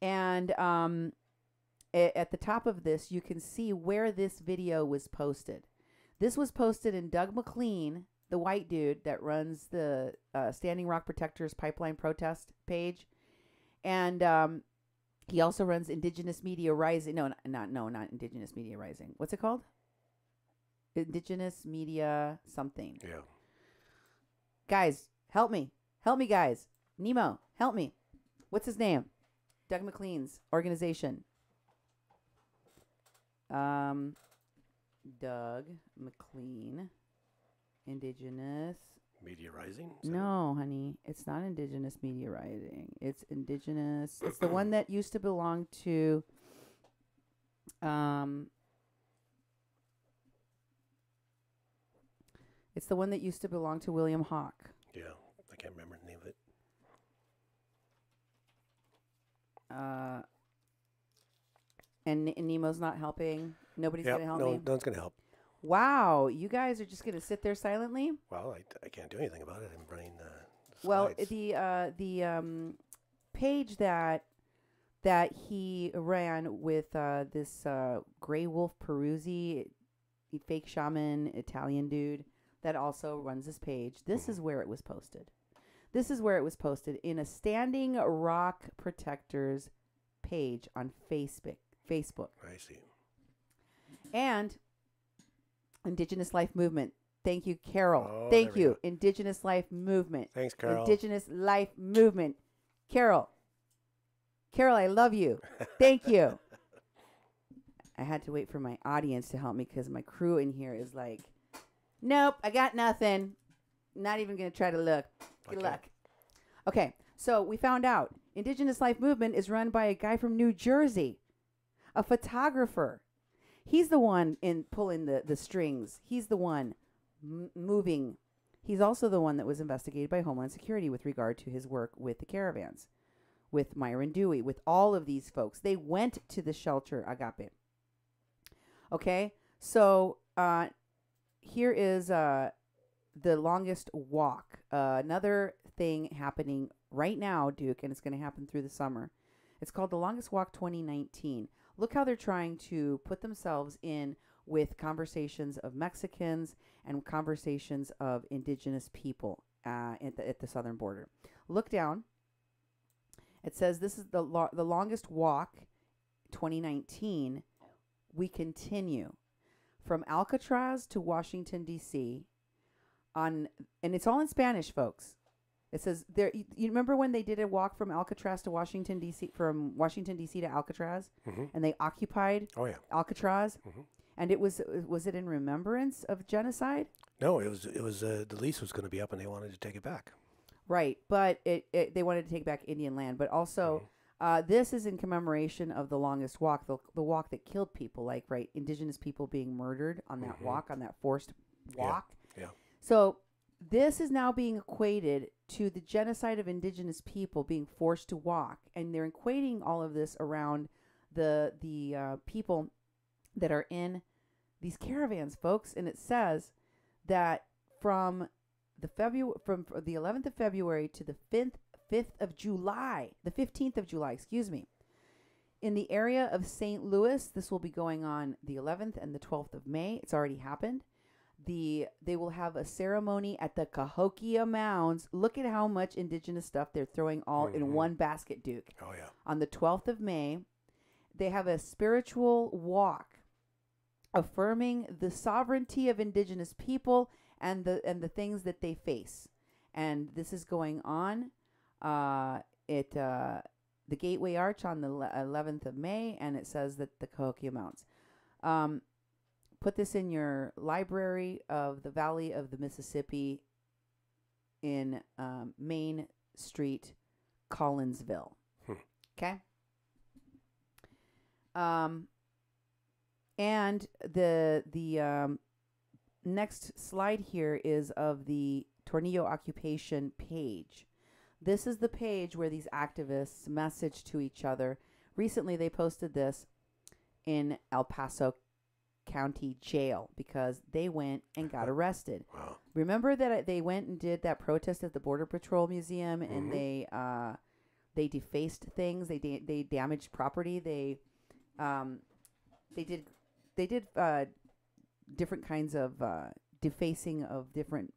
And at the top of this, you can see where this video was posted. This was posted in Doug McLean, the white dude that runs the Standing Rock Protectors Pipeline Protest page. And he also runs Indigenous Media Rising. No, not Indigenous Media Rising. What's it called? Indigenous Media something. Yeah. Guys, help me. Help me, guys. Nemo, help me. What's his name? Doug McLean's organization. Doug McLean. Indigenous. Media Rising? No, honey. It's not Indigenous Media Rising. It's Indigenous. It's the one that used to belong to it's the one that used to belong to William Hawke. Yeah. I can't remember the name of it. And Nemo's not helping. Nobody's going to help me. No one's going to help. Wow, you guys are just going to sit there silently? Well, I can't do anything about it. I'm running the Well, slides. the page that he ran with this Grey Wolf Peruzzi, fake shaman Italian dude that also runs this page. This is where it was posted. This is where it was posted in a Standing Rock Protectors page on Facebook. I see. And Indigenous Life Movement. Thank you, Carol. Oh, Thank there we you. go. Indigenous Life Movement. Thanks, Carol. Indigenous Life Movement. Carol, I love you. Thank you. I had to wait for my audience to help me because my crew in here is like, nope, I got nothing. Not even going to try to look. Good luck. Okay, so we found out Indigenous Life Movement is run by a guy from New Jersey, a photographer. He's the one in pulling the strings. He's the one moving. He's also the one that was investigated by Homeland Security with regard to his work with the caravans, with Myron Dewey, with all of these folks. They went to the shelter Agape. Okay, so here is the longest walk. Another thing happening right now, Duke, and it's going to happen through the summer. It's called the Longest Walk 2019. Look how they're trying to put themselves in with conversations of Mexicans and conversations of indigenous people at the southern border. Look down. It says this is the longest walk, 2019. We continue from Alcatraz to Washington, D.C. And it's all in Spanish, folks. It says there. You remember when they did a walk from Alcatraz to Washington, D.C., from Washington, D.C. to Alcatraz, and they occupied Alcatraz, and it was it in remembrance of genocide? No, it was the lease was going to be up, and they wanted to take it back. Right, but they wanted to take back Indian land, but also this is in commemoration of the longest walk, the walk that killed people, like indigenous people being murdered on that walk, on that forced walk. Yeah. So this is now being equated to the genocide of indigenous people being forced to walk, and they're equating all of this around the people that are in these caravans, folks. And it says that from the 11th of February to the 15th of July, in the area of St. Louis, this will be going on the 11th and the 12th of May. It's already happened. They will have a ceremony at the Cahokia Mounds. Look at how much indigenous stuff they're throwing all in one basket, Duke. Oh, yeah. On the 12th of May, they have a spiritual walk affirming the sovereignty of indigenous people and the things that they face. And this is going on at the Gateway Arch on the 11th of May, and it says that the Cahokia Mounds. Put this in your library of the Valley of the Mississippi in Main Street, Collinsville. Okay? And the next slide here is of the Tornillo occupation page. This is the page where these activists message to each other. Recently, they posted this in El Paso County Jail because they went and got arrested. Wow. Remember that they went and did that protest at the Border Patrol Museum, and they defaced things. They damaged property. They did different kinds of defacing of different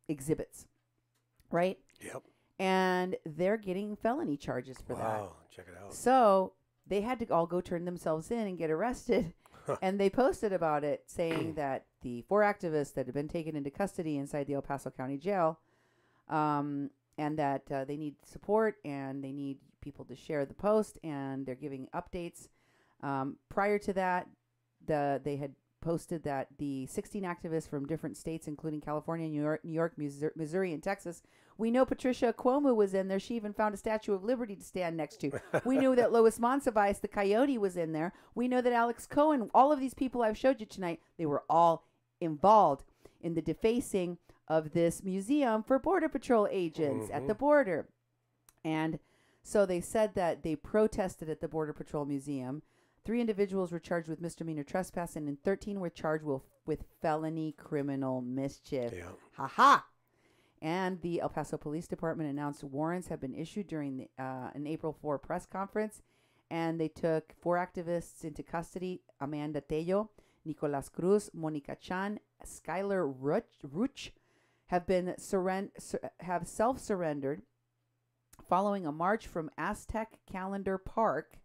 exhibits, right? Yep. And they're getting felony charges for that. Wow, check it out. So they had to all go turn themselves in and get arrested. And they posted about it, saying that the 4 activists that had been taken into custody inside the El Paso County Jail, and that they need support and they need people to share the post, and they're giving updates. Prior to that, they had posted that the 16 activists from different states, including California, New York, Missouri, and Texas. We know Patricia Cuomo was in there. She even found a Statue of Liberty to stand next to. We knew that Louis Moncevias, the Coyote, was in there. We know that Alex Cohen, all of these people I've showed you tonight, they were all involved in the defacing of this museum for Border Patrol agents at the border. And so they said that they protested at the Border Patrol Museum. 3 individuals were charged with misdemeanor trespass, and 13 were charged with felony criminal mischief. Yeah. Ha-ha! And the El Paso Police Department announced warrants have been issued during an April 4 press conference, and they took 4 activists into custody: Amanda Tello, Nicolas Cruz, Monica Chan, Skylar Ruch, have self-surrendered following a march from Aztec Calendar Park.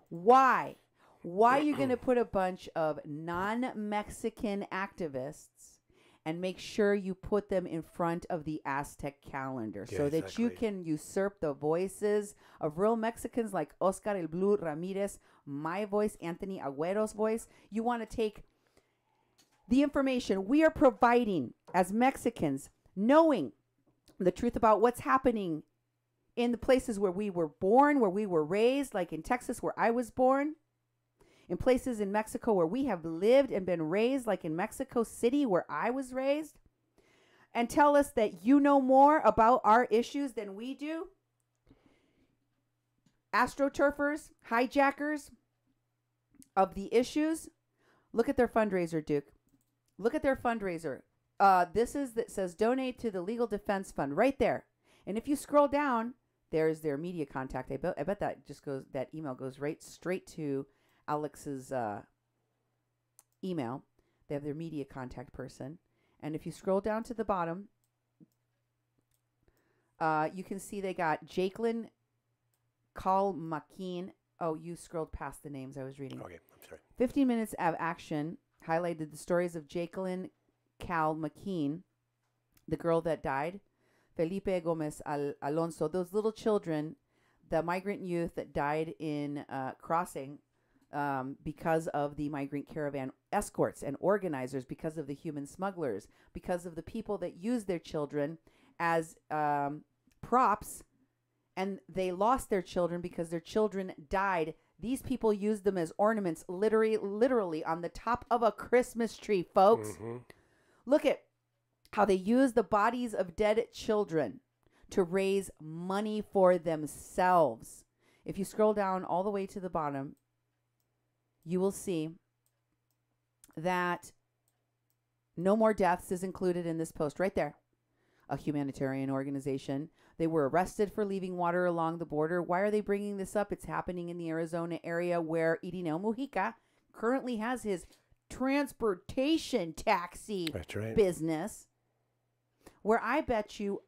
Why? Why are you going to put a bunch of non-Mexican activists and make sure you put them in front of the Aztec calendar so that you can usurp the voices of real Mexicans like Oscar El Blue Ramirez, my voice, Anthony Agüero's voice? You want to take the information we are providing as Mexicans, knowing the truth about what's happening in the places where we were born, where we were raised, like in Texas where I was born, in places in Mexico where we have lived and been raised, like in Mexico City where I was raised, and tell us that you know more about our issues than we do? AstroTurfers, hijackers of the issues. Look at their fundraiser, Duke. Look at their fundraiser. This is that says donate to the Legal Defense Fund right there. And if you scroll down, there's their media contact. I bet that email goes right straight to Alex's email. They have their media contact person. And if you scroll down to the bottom, you can see they got Jacqueline Kalmakin. Oh, you scrolled past the names I was reading. Okay, I'm sorry. 15 minutes of action highlighted the stories of Jacqueline Kalmakin, the girl that died, Felipe Gomez Alonso, those little children, the migrant youth that died in crossing because of the migrant caravan escorts and organizers, because of the human smugglers, because of the people that use their children as props, and they lost their children because their children died. These people used them as ornaments, literally on the top of a Christmas tree, folks. Mm-hmm. Look at how they use the bodies of dead children to raise money for themselves. If you scroll down all the way to the bottom, you will see that No More Deaths is included in this post right there. A humanitarian organization. They were arrested for leaving water along the border. Why are they bringing this up? It's happening in the Arizona area where Irineo Mujica currently has his transportation taxi business, where I bet you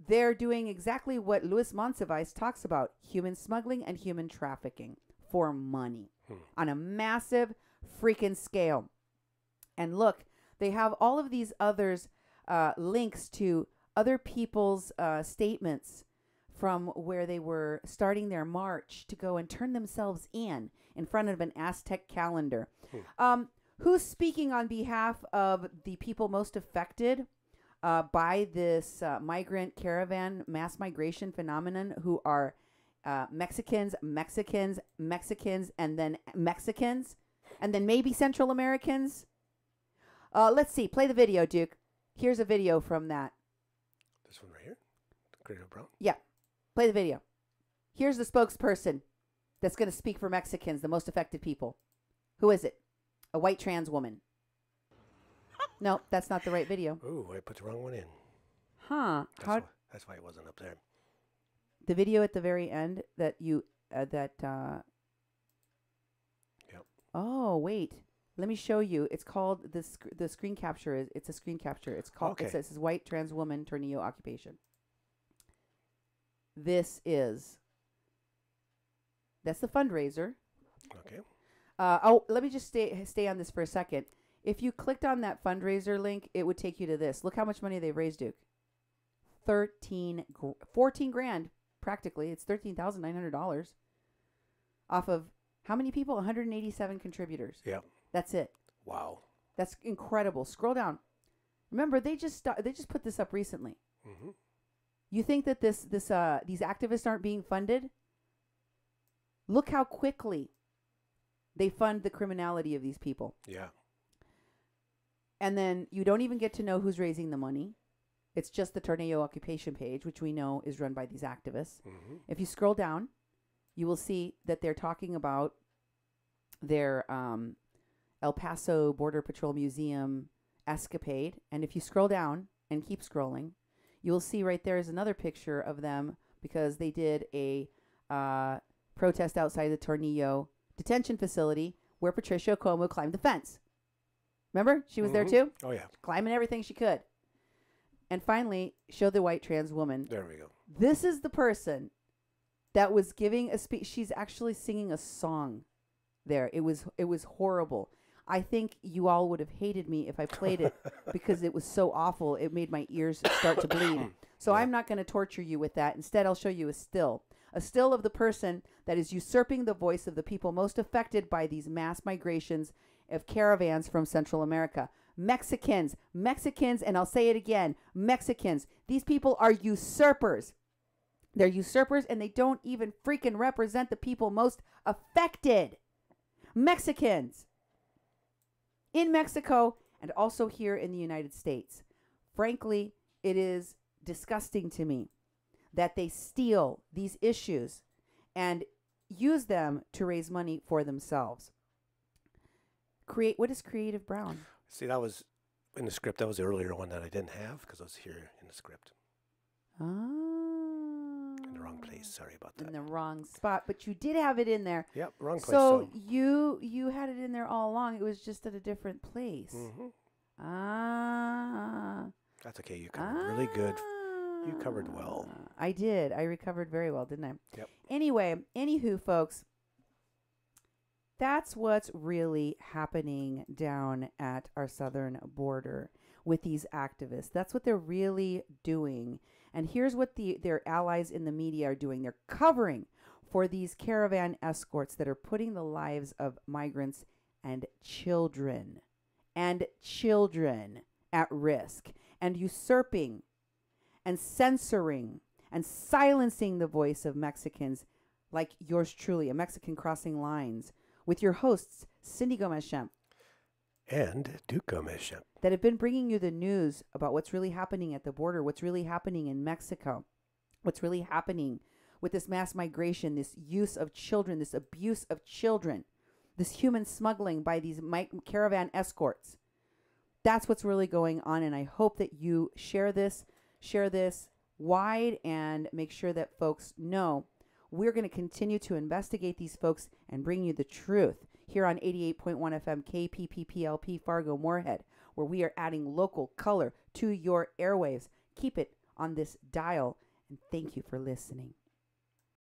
they're doing exactly what Louis Moncevias talks about, human smuggling and human trafficking for money on a massive freaking scale. And look, they have all of these others links to other people's statements from where they were starting their march to go and turn themselves in front of an Aztec calendar. Who's speaking on behalf of the people most affected by this migrant caravan mass migration phenomenon, who are Mexicans, and then Mexicans, and then maybe Central Americans? Let's see. Play the video, Duke. Here's a video from that. This one right here? Greater Brown? Yeah. Play the video. Here's the spokesperson that's going to speak for Mexicans, the most affected people. Who is it? A white trans woman. No, that's not the right video. Ooh, I put the wrong one in. Huh. That's why it wasn't up there. The video at the very end that you, Yep. Oh, wait. Let me show you. It's called, the screen capture it's a screen capture. It's called, Okay. It says white trans woman, Tornillo occupation. That's the fundraiser. Okay. Let me just stay on this for a second. If you clicked on that fundraiser link, it would take you to this. Look how much money they've raised, Duke. 14 grand, practically. It's $13,900 off of how many people? 187 contributors. Yeah. That's it. Wow. That's incredible. Scroll down. Remember, they just put this up recently. Mm-hmm. You think that these activists aren't being funded? Look how quickly they fund the criminality of these people. Yeah. And then you don't even get to know who's raising the money. It's just the Tornillo occupation page, which we know is run by these activists. Mm-hmm. If you scroll down, you will see that they're talking about their El Paso Border Patrol Museum escapade. And if you scroll down and keep scrolling, you will see right there is another picture of them, because they did a protest outside the Tornillo detention facility where Patricia Cuomo climbed the fence. Remember? She was there too? Oh, yeah. Climbing everything she could. And finally, show the white trans woman. There we go. This is the person that was giving a speech. She's actually singing a song there. It was horrible. I think you all would have hated me if I played it because it was so awful. It made my ears start to bleed. So I'm not going to torture you with that. Instead, I'll show you a still of the person that is usurping the voice of the people most affected by these mass migrations of caravans from Central America. Mexicans, and I'll say it again, Mexicans. These people are usurpers. They're usurpers, and they don't even freaking represent the people most affected. Mexicans. In Mexico and also here in the United States. Frankly, it is disgusting to me that they steal these issues and use them to raise money for themselves. What is Creative Brown? See, that was in the script. That was the earlier one that I didn't have because I was here in the script. In the wrong place. Sorry about that. In the wrong spot, but you did have it in there. Yep, wrong place. So you had it in there all along. It was just at a different place. Mm-hmm. Ah. That's okay. You covered really good You covered well. I did. I recovered very well, didn't I? Yep. Anyway, anywho, folks, that's what's really happening down at our southern border with these activists. That's what they're really doing. And here's what their allies in the media are doing. They're covering for these caravan escorts that are putting the lives of migrants and children at risk, and usurping and censoring and silencing the voice of Mexicans like yours truly, a Mexican Crossing Lines, with your hosts, Cindy Gomez-Schempp and Duke Gomez-Schempp, that have been bringing you the news about what's really happening at the border, what's really happening in Mexico, what's really happening with this mass migration, this use of children, this abuse of children, this human smuggling by these caravan escorts. That's what's really going on, and I hope that you share this wide and make sure that folks know we're going to continue to investigate these folks and bring you the truth here on 88.1 FM KPPPLP Fargo Moorhead, where we are adding local color to your airwaves. Keep it on this dial, and thank you for listening.